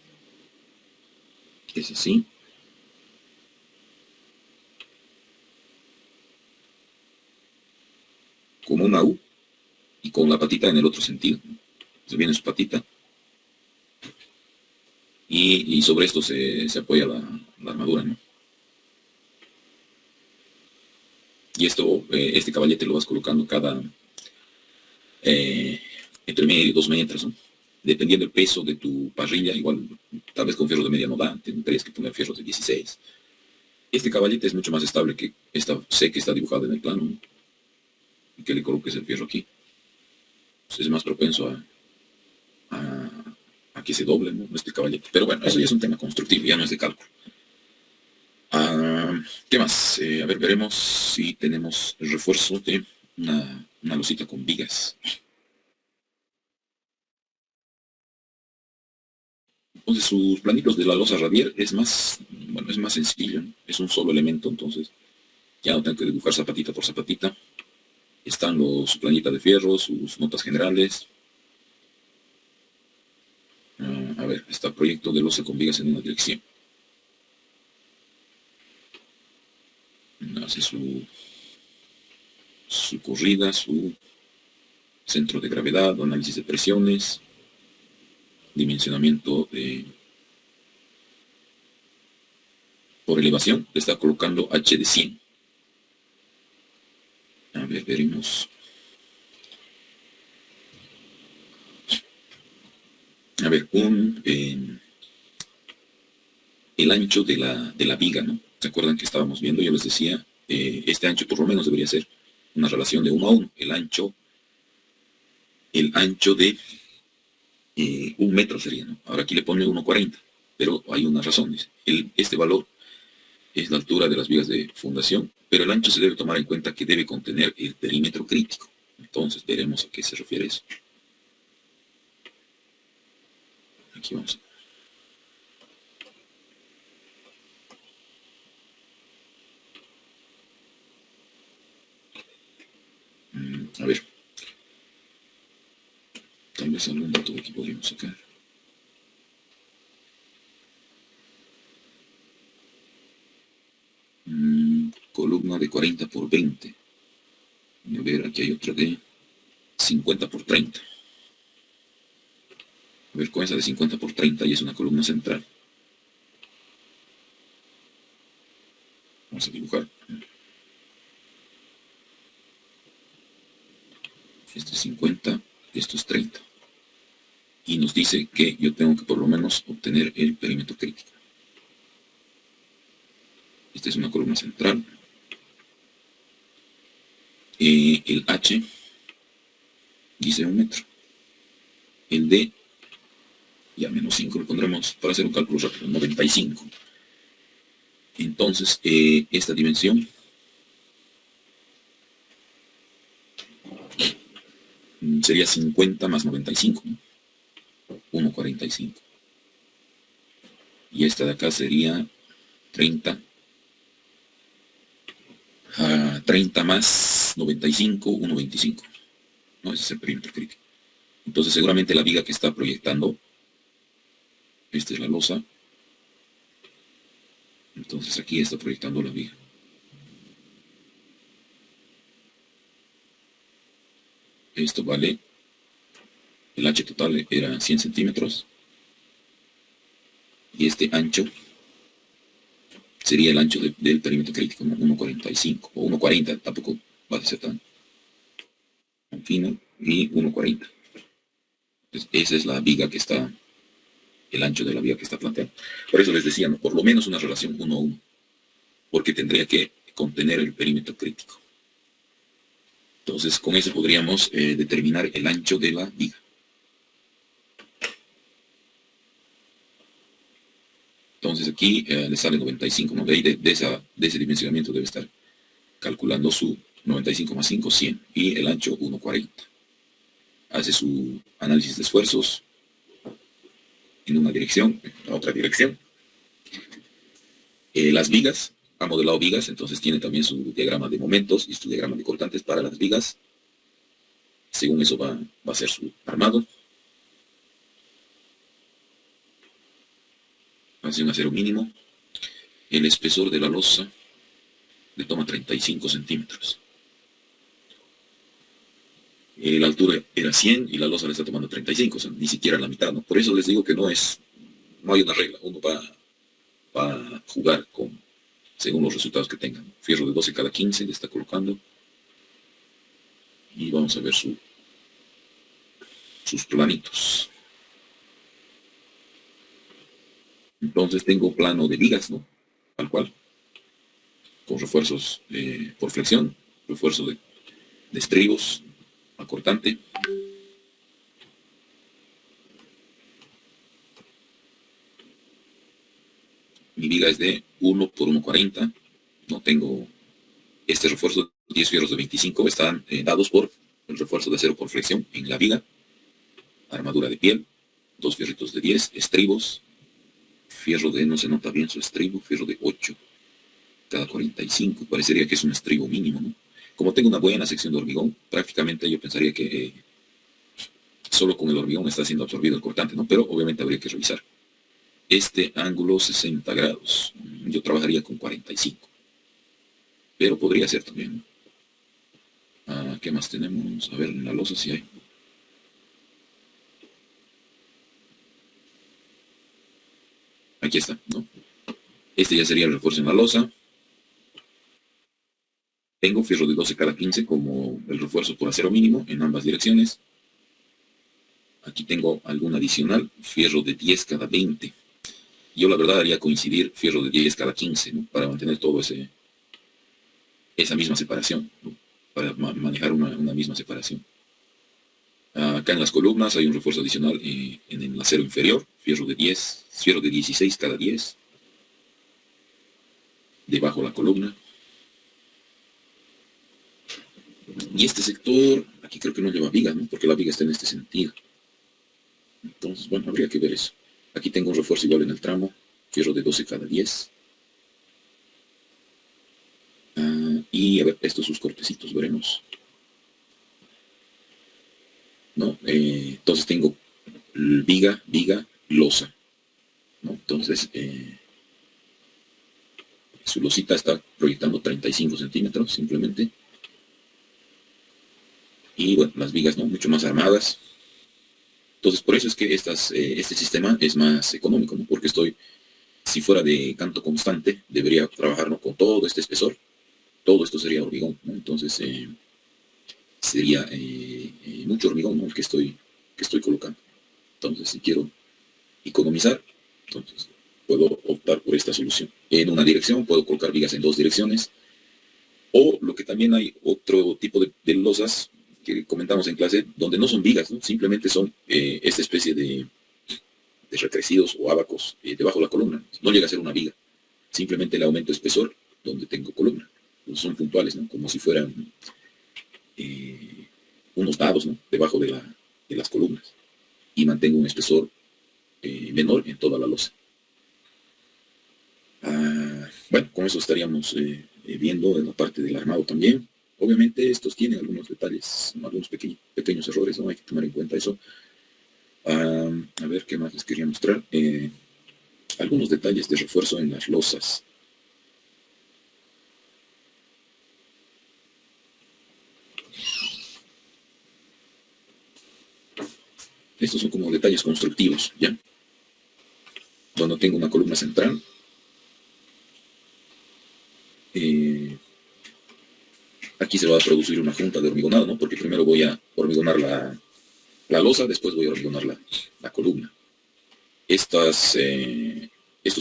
es así. Como una U y con la patita en el otro sentido. Se viene su patita y sobre esto se apoya la armadura, ¿no? Y este caballete lo vas colocando entre medio y 2 metros, ¿no? Dependiendo del peso de tu parrilla, igual tal vez con fierro de media no da, tendrías que poner fierros de 16. Este caballete es mucho más estable que sé que está dibujado en el plano, ¿no? Y que le coloques el fierro aquí. Pues es más propenso a que se doble, ¿no? Este caballete. Pero bueno, eso ya es un tema constructivo, ya no es de cálculo. ¿Qué más? A ver, veremos si tenemos el refuerzo de una losita con vigas. Entonces sus planitos de la losa radial es más sencillo, ¿no? Es un solo elemento, entonces ya no tengo que dibujar zapatita por zapatita. Están su planita de fierro, sus notas generales. A ver, está proyecto de losa con vigas en una dirección. Hace su corrida, su centro de gravedad, análisis de presiones, dimensionamiento por elevación, le está colocando H de 100. A ver, veremos. A ver, el ancho de la viga, ¿no? ¿Se acuerdan que estábamos viendo? Yo les decía, este ancho por lo menos debería ser una relación de 1 a 1. El ancho de 1 metro sería, ¿no? Ahora aquí le pone 1,40, pero hay una razón. Dice, este valor es la altura de las vigas de fundación, pero el ancho se debe tomar en cuenta que debe contener el perímetro crítico. Entonces veremos a qué se refiere eso. Aquí vamos. A ver. Tal vez algún dato de aquí podríamos sacar. Columna de 40 por 20. A ver, aquí hay otra de 50 por 30. A ver, con esa de 50 por 30 y es una columna central. Vamos a dibujar. Esto es 50, esto es 30. Y nos dice que yo tengo que por lo menos obtener el perímetro crítico. Esta es una columna central. El H dice 1 metro. El D y a menos 5 le pondremos, para hacer un cálculo rápido, 95. Entonces, esta dimensión sería 50 más 95, ¿no? 1,45. Y esta de acá sería 30. 30 más 95, 1,25. ¿No? Ese es el perímetro crítico. Entonces, seguramente la viga que está proyectando, esta es la losa. Entonces, aquí está proyectando la viga. Esto vale, el H total era 100 centímetros. Y este ancho sería el ancho del perímetro crítico, ¿no? 1,45 o 1,40, tampoco va a ser tan fino, y 1,40. Entonces, esa es la viga que está, el ancho de la viga que está planteando. Por eso les decía, ¿no? Por lo menos una relación 1 a 1, porque tendría que contener el perímetro crítico. Entonces, con eso podríamos determinar el ancho de la viga. Entonces aquí le sale 95, ¿no? De ahí de ese dimensionamiento debe estar calculando su 95 más 5, 100, y el ancho 1,40. Hace su análisis de esfuerzos en una dirección, en otra dirección. Las vigas, ha modelado vigas, entonces tiene también su diagrama de momentos y su diagrama de cortantes para las vigas. Según eso va a ser su armado. Hace un acero mínimo. El espesor de la losa le toma 35 centímetros. La altura era 100 y la losa le está tomando 35, o sea, ni siquiera la mitad, ¿no? Por eso les digo que no hay una regla, uno va a jugar según los resultados que tengan. Fierro de 12 cada 15 le está colocando. Y vamos a ver sus planitos. Entonces tengo plano de vigas, ¿no? Tal cual. Con refuerzos por flexión, refuerzo de estribos, acortante. Mi viga es de 1 por 1,40. No tengo este refuerzo, 10 fierros de 25 están dados por el refuerzo de acero por flexión en la viga. Armadura de piel, 2 fierritos de 10, estribos, fierro de, no se nota bien su estribo, fierro de 8 cada 45. Parecería que es un estribo mínimo, ¿no? Como tengo una buena sección de hormigón, prácticamente yo pensaría que solo con el hormigón está siendo absorbido el cortante, ¿no? Pero obviamente habría que revisar. Este ángulo 60 grados, yo trabajaría con 45. Pero podría ser también. ¿Qué más tenemos? A ver, en la losa si hay. Aquí está, ¿no? Este ya sería el refuerzo en la losa. Tengo fierro de 12 cada 15 como el refuerzo por acero mínimo en ambas direcciones. Aquí tengo algún adicional, fierro de 10 cada 20. Yo la verdad haría coincidir fierro de 10 cada 15, ¿no? Para mantener todo esa misma separación, ¿no? Para manejar una misma separación. Acá en las columnas hay un refuerzo adicional en el acero inferior, fierro de 16 cada 10. Debajo la columna. Y este sector, aquí creo que no lleva viga, ¿no? Porque la viga está en este sentido. Entonces, bueno, habría que ver eso. Aquí tengo un refuerzo igual en el tramo, fierro de 12 cada 10. Y a ver, estos sus cortecitos, veremos. ¿No? Entonces tengo viga, losa, ¿no? Entonces, su losita está proyectando 35 centímetros simplemente. Y bueno, las vigas, ¿no? Mucho más armadas. Entonces, por eso es que este sistema es más económico, ¿no? Porque si fuera de canto constante, debería trabajar, ¿no? Con todo este espesor. Todo esto sería hormigón, ¿no? Entonces, sería mucho hormigón, ¿no? El que estoy colocando. Entonces, si quiero economizar, entonces puedo optar por esta solución. En una dirección puedo colocar vigas en 2 direcciones. O lo que también hay, otro tipo de losas que comentamos en clase, donde no son vigas, ¿no? Simplemente son esta especie de de recrecidos o ábacos debajo de la columna. No llega a ser una viga, simplemente le aumento espesor donde tengo columna. Entonces son puntuales, ¿no? Como si fueran unos dados, ¿no? Debajo de las columnas. Y mantengo un espesor menor en toda la losa. Bueno, con eso estaríamos viendo en la parte del armado también. Obviamente estos tienen algunos detalles, algunos pequeños errores, ¿no? Hay que tomar en cuenta eso. A ver qué más les quería mostrar. Algunos detalles de refuerzo en las losas. Estos son como detalles constructivos, ¿ya? Cuando tengo una columna central, aquí se va a producir una junta de hormigonado, ¿no? Porque primero voy a hormigonar la losa, después voy a hormigonar la columna. Estos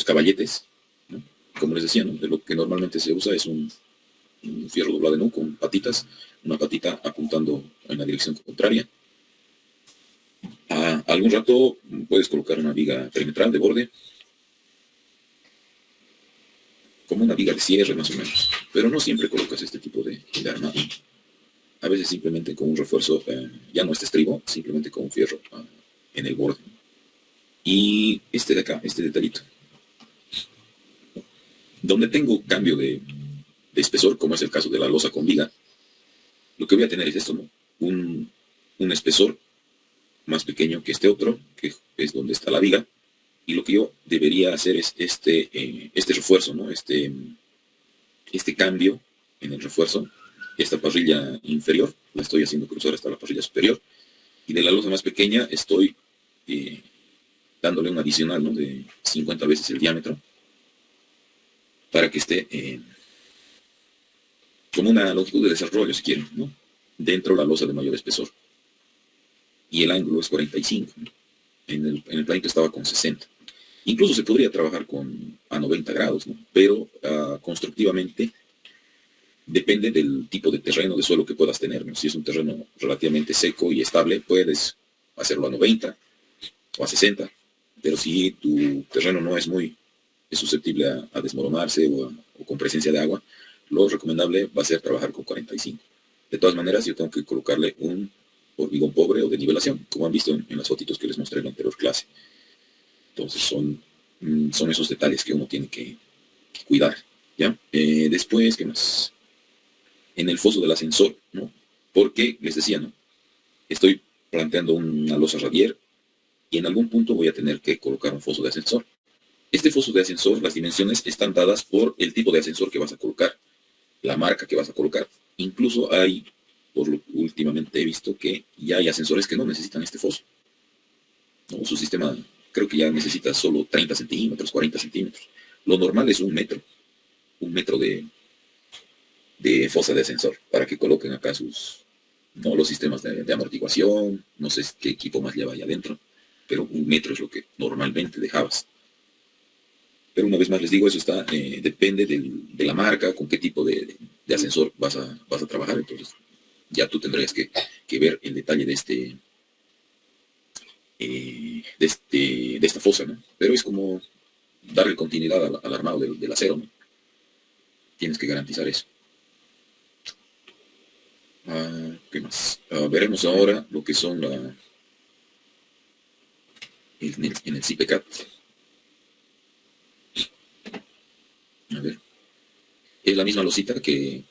caballetes, ¿no? Como les decía, ¿no? De lo que normalmente se usa es un fierro doblado en U con patitas, una patita apuntando en la dirección contraria. A algún rato puedes colocar una viga perimetral de borde, como una viga de cierre más o menos, pero no siempre colocas este tipo de armado. A veces simplemente con un refuerzo, ya no este estribo, simplemente con un fierro en el borde. Y este de acá, este detallito, donde tengo cambio de espesor, como es el caso de la losa con viga, lo que voy a tener es esto, ¿no? Un espesor más pequeño que este otro, que es donde está la viga, y lo que yo debería hacer es este refuerzo, ¿no? Este cambio en el refuerzo, esta parrilla inferior, la estoy haciendo cruzar hasta la parrilla superior, y de la losa más pequeña estoy dándole un adicional, ¿no? De 50 veces el diámetro, para que esté como una longitud de desarrollo, si quieren, ¿no? Dentro de la losa de mayor espesor. Y el ángulo es 45, ¿no? En el planito estaba con 60. Incluso se podría trabajar a 90 grados, ¿no? Pero constructivamente depende del tipo de terreno, de suelo que puedas tener, ¿no? Si es un terreno relativamente seco y estable, puedes hacerlo a 90 o a 60. Pero si tu terreno no es susceptible a desmoronarse o con presencia de agua, lo recomendable va a ser trabajar con 45. De todas maneras, yo tengo que colocarle un hormigón pobre o de nivelación, como han visto en las fotitos que les mostré en la anterior clase. Entonces son esos detalles que uno tiene que cuidar, ¿ya? Después, ¿qué más? En el foso del ascensor, ¿no? Porque, les decía, ¿no? Estoy planteando una losa radier y en algún punto voy a tener que colocar un foso de ascensor. Este foso de ascensor, las dimensiones están dadas por el tipo de ascensor que vas a colocar, la marca que vas a colocar. Incluso hay, por lo que últimamente he visto, que ya hay ascensores que no necesitan este foso, ¿no? Su sistema creo que ya necesita solo 30 centímetros, 40 centímetros. Lo normal es un metro de fosa de ascensor, para que coloquen acá los sistemas de amortiguación, no sé qué equipo más lleva ahí adentro, pero 1 metro es lo que normalmente dejabas. Pero una vez más les digo, eso depende de la marca, con qué tipo de ascensor vas a trabajar. Entonces ya tú tendrías que ver el detalle de esta fosa, ¿no? Pero es como darle continuidad al armado del acero, ¿no? Tienes que garantizar eso. ¿Qué más? Veremos ahora lo que son en el CIPECAT. A ver. Es la misma losita que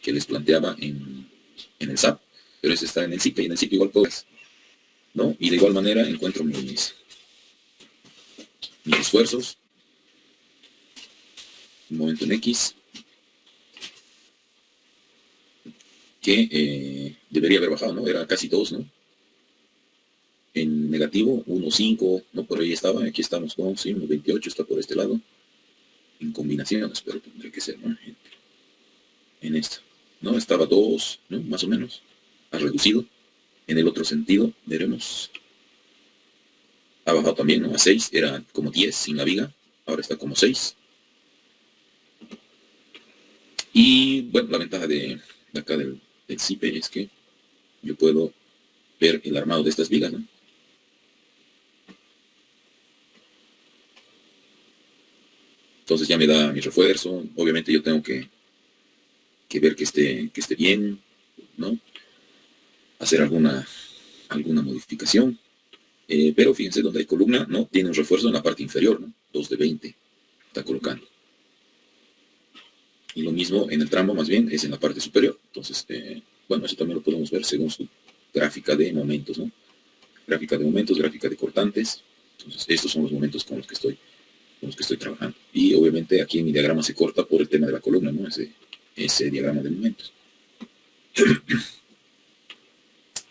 les planteaba en el SAP, pero este está en el CIPE, y en el CIPE igual puedes, ¿no? Y de igual manera encuentro mis esfuerzos. Un momento en X, que debería haber bajado, ¿no? Era casi 2, ¿no? En negativo, 1,5, no, por ahí estaba. Aquí estamos con, sí, 1,28 está por este lado. En combinaciones, pero tendría que ser, ¿no? En esto, ¿no? Estaba 2, ¿no? Más o menos. Ha reducido. En el otro sentido, veremos. Ha bajado también, ¿no? A 6, era como 10 sin la viga. Ahora está como 6. Y, bueno, la ventaja de acá del CIPE es que yo puedo ver el armado de estas vigas, ¿no? Entonces ya me da mi refuerzo. Obviamente yo tengo que ver que esté bien, ¿no? Hacer alguna modificación. Pero fíjense, donde hay columna, ¿no? Tiene un refuerzo en la parte inferior, ¿no? 2 de 20 está colocando. Y lo mismo en el tramo, más bien, es en la parte superior. Entonces, bueno, eso también lo podemos ver según su gráfica de momentos, ¿no? Gráfica de momentos, gráfica de cortantes. Entonces, estos son los momentos con los que estoy trabajando. Y obviamente aquí en mi diagrama se corta por el tema de la columna, ¿no? Ese diagrama de momentos.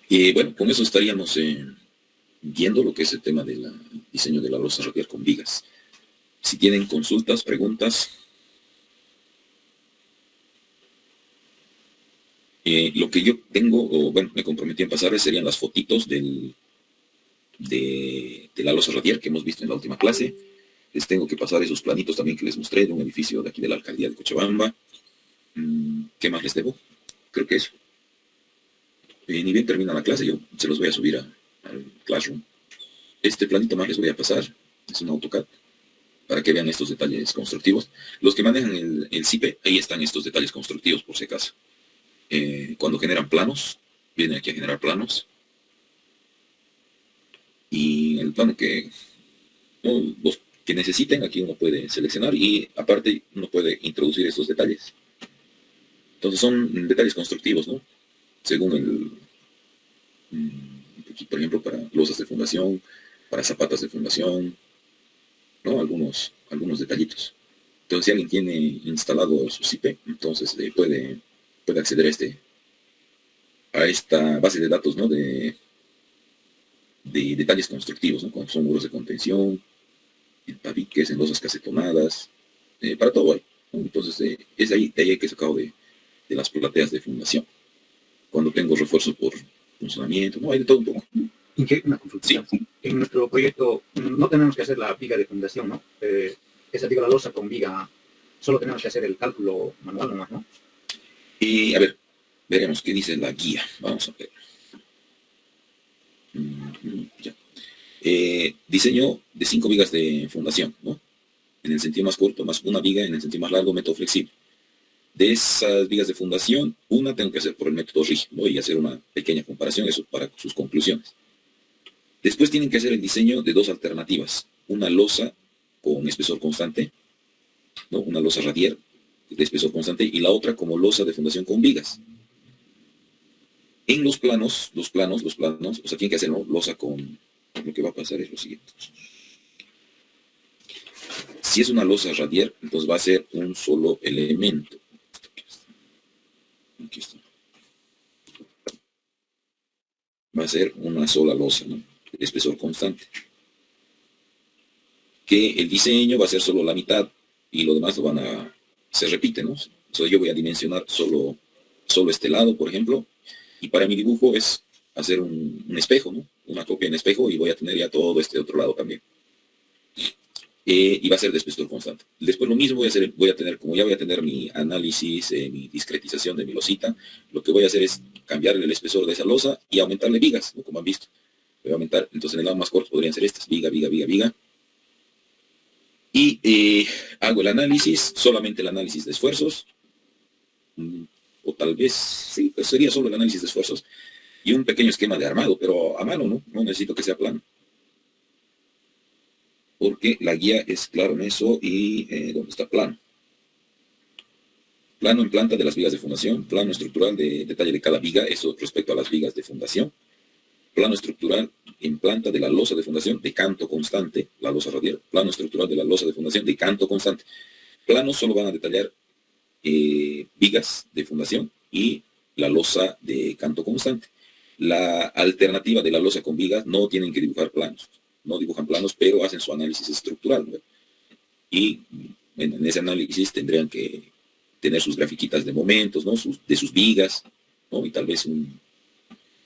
Y bueno, con eso estaríamos viendo lo que es el tema del diseño de la losa radial con vigas. Si tienen consultas, preguntas, lo que yo tengo, o bueno, me comprometí en pasarles serían las fotitos de la losa radial que hemos visto en la última clase. Les tengo que pasar esos planitos también que les mostré de un edificio de aquí de la alcaldía de Cochabamba. ¿Qué más les debo? Creo que eso. Ni bien termina la clase, yo se los voy a subir al Classroom. Este planito más les voy a pasar, es un AutoCAD, para que vean estos detalles constructivos. Los que manejan el CIPE, ahí están estos detalles constructivos, por si acaso. Cuando generan planos, vienen aquí a generar planos. Y el plano los que necesiten, aquí uno puede seleccionar y aparte uno puede introducir estos detalles. Entonces son detalles constructivos, ¿no? Según aquí, por ejemplo, para losas de fundación, para zapatas de fundación, ¿no? Algunos detallitos. Entonces, si alguien tiene instalado su CIPE, entonces puede acceder a esta base de datos, ¿no? De detalles constructivos, ¿no? Como son muros de contención, tabiques en losas casetonadas, para todo hay, ¿no? Entonces, es de ahí que he sacado de las plateas de fundación. Cuando tengo refuerzo por funcionamiento, ¿no? Hay de todo un poco. Inge, una consulta. Sí. En nuestro proyecto no tenemos que hacer la viga de fundación, ¿no? Esa digo, la losa con viga, solo tenemos que hacer el cálculo manual nomás, ¿no? Y a ver, veremos qué dice la guía. Vamos a ver. Ya. Diseño de 5 vigas de fundación, ¿no? En el sentido más corto, más una viga, en el sentido más largo, método flexible. De esas vigas de fundación, una tengo que hacer por el método rígido, ¿no? Y hacer una pequeña comparación, eso para sus conclusiones. Después tienen que hacer el diseño de 2 alternativas. Una losa con espesor constante, ¿no? Una losa radial de espesor constante y la otra como losa de fundación con vigas. En los planos, o sea, tienen que hacer, ¿no? Losa con... Lo que va a pasar es lo siguiente. Si es una losa radial, entonces va a ser un solo elemento. Aquí está. Va a ser una sola losa, ¿no? De espesor constante. Que el diseño va a ser solo la mitad y lo demás se repite, ¿no? Entonces yo voy a dimensionar solo este lado, por ejemplo, y para mi dibujo es hacer un espejo, ¿no? Una copia en espejo y voy a tener ya todo este otro lado también. Y va a ser de espesor constante. Después lo mismo voy a tener, como ya voy a tener mi análisis, mi discretización de mi losita, lo que voy a hacer es cambiarle el espesor de esa losa y aumentarle vigas, ¿no? Como han visto. Voy a aumentar, entonces en el lado más corto podrían ser estas, viga, viga, viga, viga. Y hago el análisis, solamente el análisis de esfuerzos, o tal vez, sí, pues sería solo el análisis de esfuerzos, y un pequeño esquema de armado, pero a mano, ¿no? No necesito que sea plano. Porque la guía es claro en eso y ¿dónde está plano? Plano en planta de las vigas de fundación, plano estructural de detalle de cada viga, eso respecto a las vigas de fundación. Plano estructural en planta de la losa de fundación de canto constante, la losa radial. Plano estructural de la losa de fundación de canto constante. Planos solo van a detallar vigas de fundación y la losa de canto constante. La alternativa de la losa con vigas no tienen que dibujar planos. No dibujan planos, pero hacen su análisis estructural, ¿no? Y en ese análisis tendrían que tener sus grafiquitas de momentos, ¿no? De sus vigas, ¿no? Y tal vez un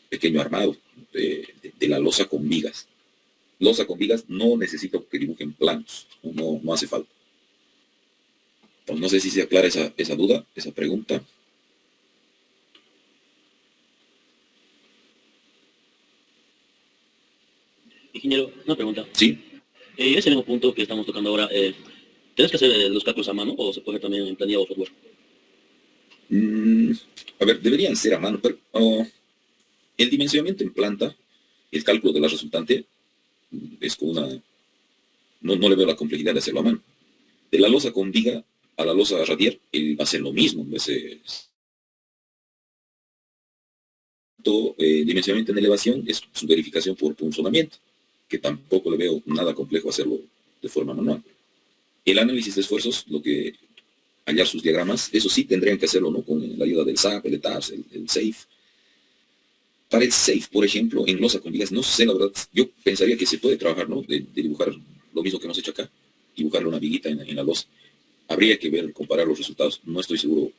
pequeño armado de la losa con vigas. Losa con vigas no necesito que dibujen planos, no hace falta. Entonces, no sé si se aclara esa duda, esa pregunta. Ingeniero, una pregunta. Sí. Ese mismo punto que estamos tocando ahora, ¿Tienes que hacer los cálculos a mano o se puede también en planilla o software? Mm, a ver, deberían ser a mano, pero el dimensionamiento en planta, el cálculo de la resultante, es como una... No le veo la complejidad de hacerlo a mano. De la losa con viga a la losa radier, él va a ser lo mismo. Dimensionamiento en elevación es su verificación por punzonamiento, que tampoco le veo nada complejo hacerlo de forma manual. El análisis de esfuerzos, lo que hallar sus diagramas, eso sí tendrían que hacerlo, ¿no? Con la ayuda del SAP, el ETAPS, el SAFE. Para el SAFE, por ejemplo, en losa con vigas, no sé, la verdad, yo pensaría que se puede trabajar, ¿no? De dibujar lo mismo que hemos hecho acá, dibujarle una viguita en la losa. Habría que ver, comparar los resultados. No estoy seguro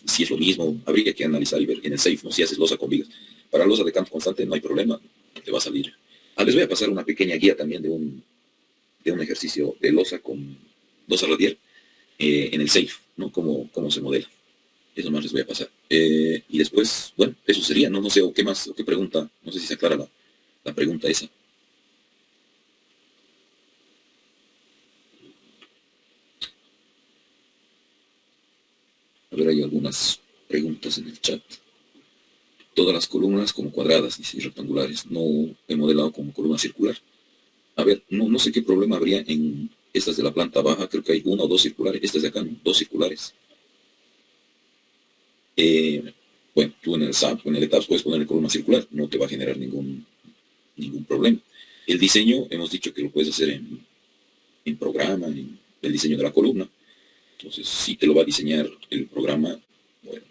si es lo mismo. Habría que analizar y ver en el SAFE, ¿no? Si haces losa con vigas. Para losa de campo constante no hay problema, te va a salir. Les voy a pasar una pequeña guía también de un ejercicio de losa con losa radial en el SAFE, ¿no? Cómo se modela. Eso más les voy a pasar. Y después, bueno, eso sería, ¿no? No sé, o qué más, o qué pregunta, no sé si se aclara la pregunta esa. A ver, hay algunas preguntas en el chat. Todas las columnas como cuadradas, dice, y rectangulares. No he modelado como columna circular. A ver, no sé qué problema habría en estas de la planta baja. Creo que hay una o dos circulares. Estas de acá, ¿no? Dos circulares. Bueno, tú en el SAP o en el ETAPS puedes poner columna circular. No te va a generar ningún problema. El diseño, hemos dicho que lo puedes hacer en programa, en el diseño de la columna. Entonces, si te lo va a diseñar el programa, bueno,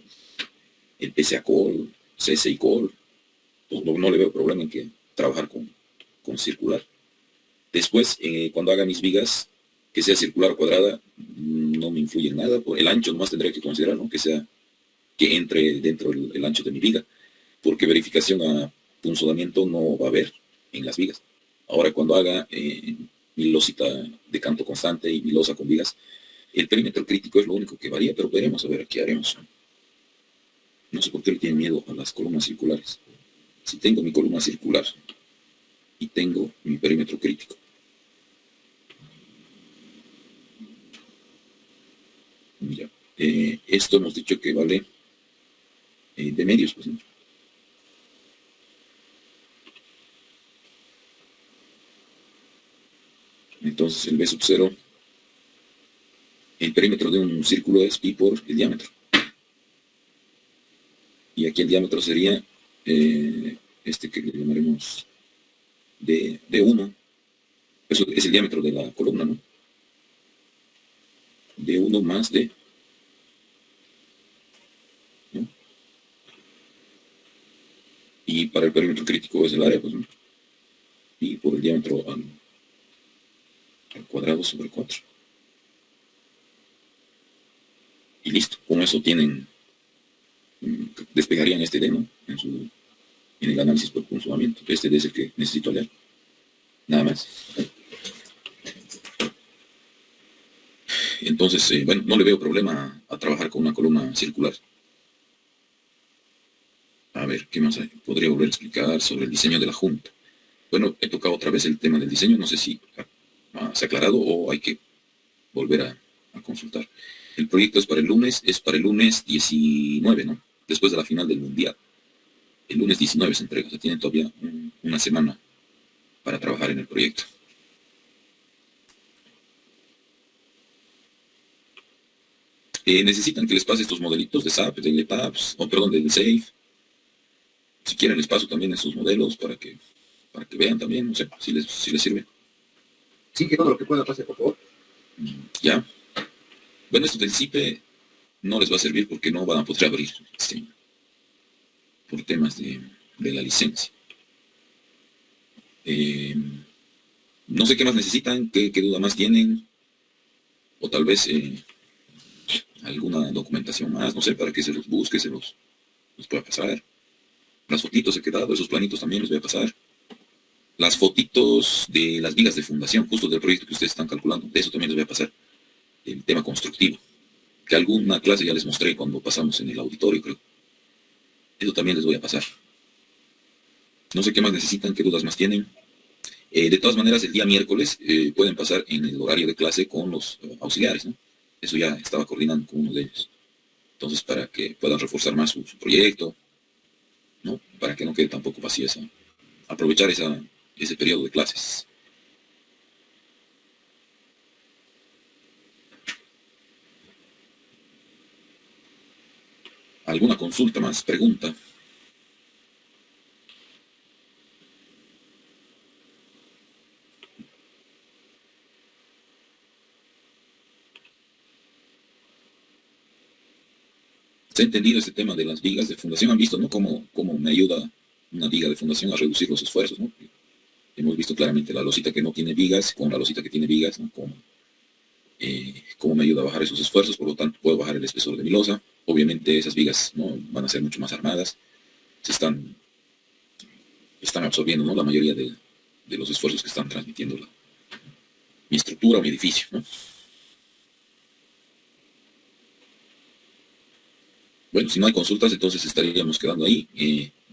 el PCA-Call, CSI-Call, pues no le veo problema en que trabajar con circular. Después, cuando haga mis vigas, que sea circular o cuadrada, no me influye en nada. Por el ancho nomás tendría que considerar, ¿no? Que entre dentro el ancho de mi viga, porque verificación a punzonamiento no va a haber en las vigas. Ahora, cuando haga mi losita de canto constante y mi losa con vigas, el perímetro crítico es lo único que varía, pero veremos a ver qué haremos. No sé por qué le tienen miedo a las columnas circulares. Si tengo mi columna circular y tengo mi perímetro crítico. Ya. Esto hemos dicho que vale de medios, pues, ¿no? Entonces el B sub 0, el perímetro de un círculo es pi por el diámetro. Y aquí el diámetro sería este que le llamaremos D1. Eso es el diámetro de la columna, ¿no? D1 más D. ¿No? Y para el perímetro crítico es el área, pues, ¿no? Y por el diámetro al cuadrado sobre 4. Y listo. Con eso despegarían este D, ¿no? En el análisis por punzonamiento. Este D es el que necesito leer. Nada más. Entonces, bueno, no le veo problema a trabajar con una columna circular. A ver, ¿qué más hay? Podría volver a explicar sobre el diseño de la junta. Bueno, he tocado otra vez el tema del diseño. No sé si se ha aclarado o hay que volver a consultar. El proyecto es para el lunes 19, ¿no? Después de la final del Mundial. El lunes 19 se entrega. O sea, tienen todavía una semana para trabajar en el proyecto. Necesitan que les pase estos modelitos de SAP, del ETAPS, del SAFE. Si quieren les paso también esos modelos para que vean también, no sé, si les sirve. Sí, que todo lo que pueda pase, por favor. Ya. Bueno, esto del CIPE no les va a servir porque no van a poder abrir por temas de la licencia. No sé qué más necesitan, qué duda más tienen, o tal vez alguna documentación más, no sé, para que se los busque, se los pueda pasar. Las fotitos he quedado, esos planitos también les voy a pasar. Las fotitos de las vigas de fundación, justo del proyecto que ustedes están calculando, de eso también les voy a pasar. El tema constructivo, que alguna clase ya les mostré cuando pasamos en el auditorio, creo. Eso también les voy a pasar. No sé qué más necesitan, qué dudas más tienen. De todas maneras, el día miércoles pueden pasar en el horario de clase con los auxiliares, ¿no? Eso ya estaba coordinando con uno de ellos. Entonces, para que puedan reforzar más su proyecto, ¿no? Para que no quede tampoco vacía aprovechar ese periodo de clases. ¿Alguna consulta más? Pregunta. ¿Se ha entendido este tema de las vigas de fundación? ¿Han visto, no, cómo me ayuda una viga de fundación a reducir los esfuerzos, ¿no? Hemos visto claramente la losita que no tiene vigas con la losita que tiene vigas, ¿no? Cómo me ayuda a bajar esos esfuerzos, por lo tanto puedo bajar el espesor de mi losa. Obviamente esas vigas, ¿no?, van a ser mucho más armadas, están absorbiendo, ¿no?, la mayoría de los esfuerzos que están transmitiendo mi estructura o mi edificio, ¿no? Bueno, si no hay consultas, entonces estaríamos quedando ahí.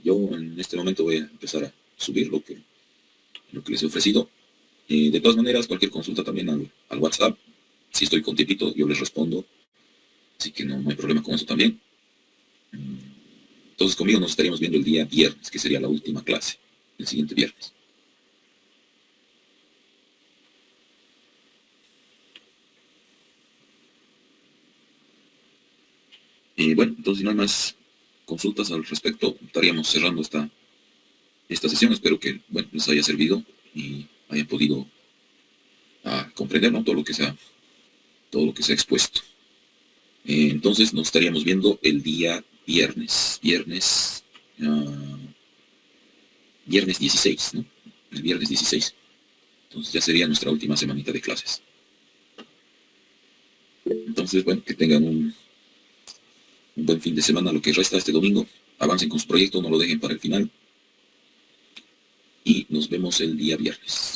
Yo en este momento voy a empezar a subir lo que les he ofrecido. De todas maneras, cualquier consulta también al WhatsApp. Si estoy con tiempito, yo les respondo. Así que no hay problema con eso también. Entonces conmigo nos estaríamos viendo el día viernes, que sería la última clase, el siguiente viernes. Bueno, entonces si no hay más consultas al respecto, estaríamos cerrando esta sesión. Espero que, bueno, les haya servido y hayan podido comprender, ¿no?, todo lo que se ha expuesto. Entonces nos estaríamos viendo el día viernes 16, ¿no? El viernes 16. Entonces ya sería nuestra última semanita de clases. Entonces, bueno, que tengan un buen fin de semana, lo que resta este domingo. Avancen con su proyecto, no lo dejen para el final. Y nos vemos el día viernes.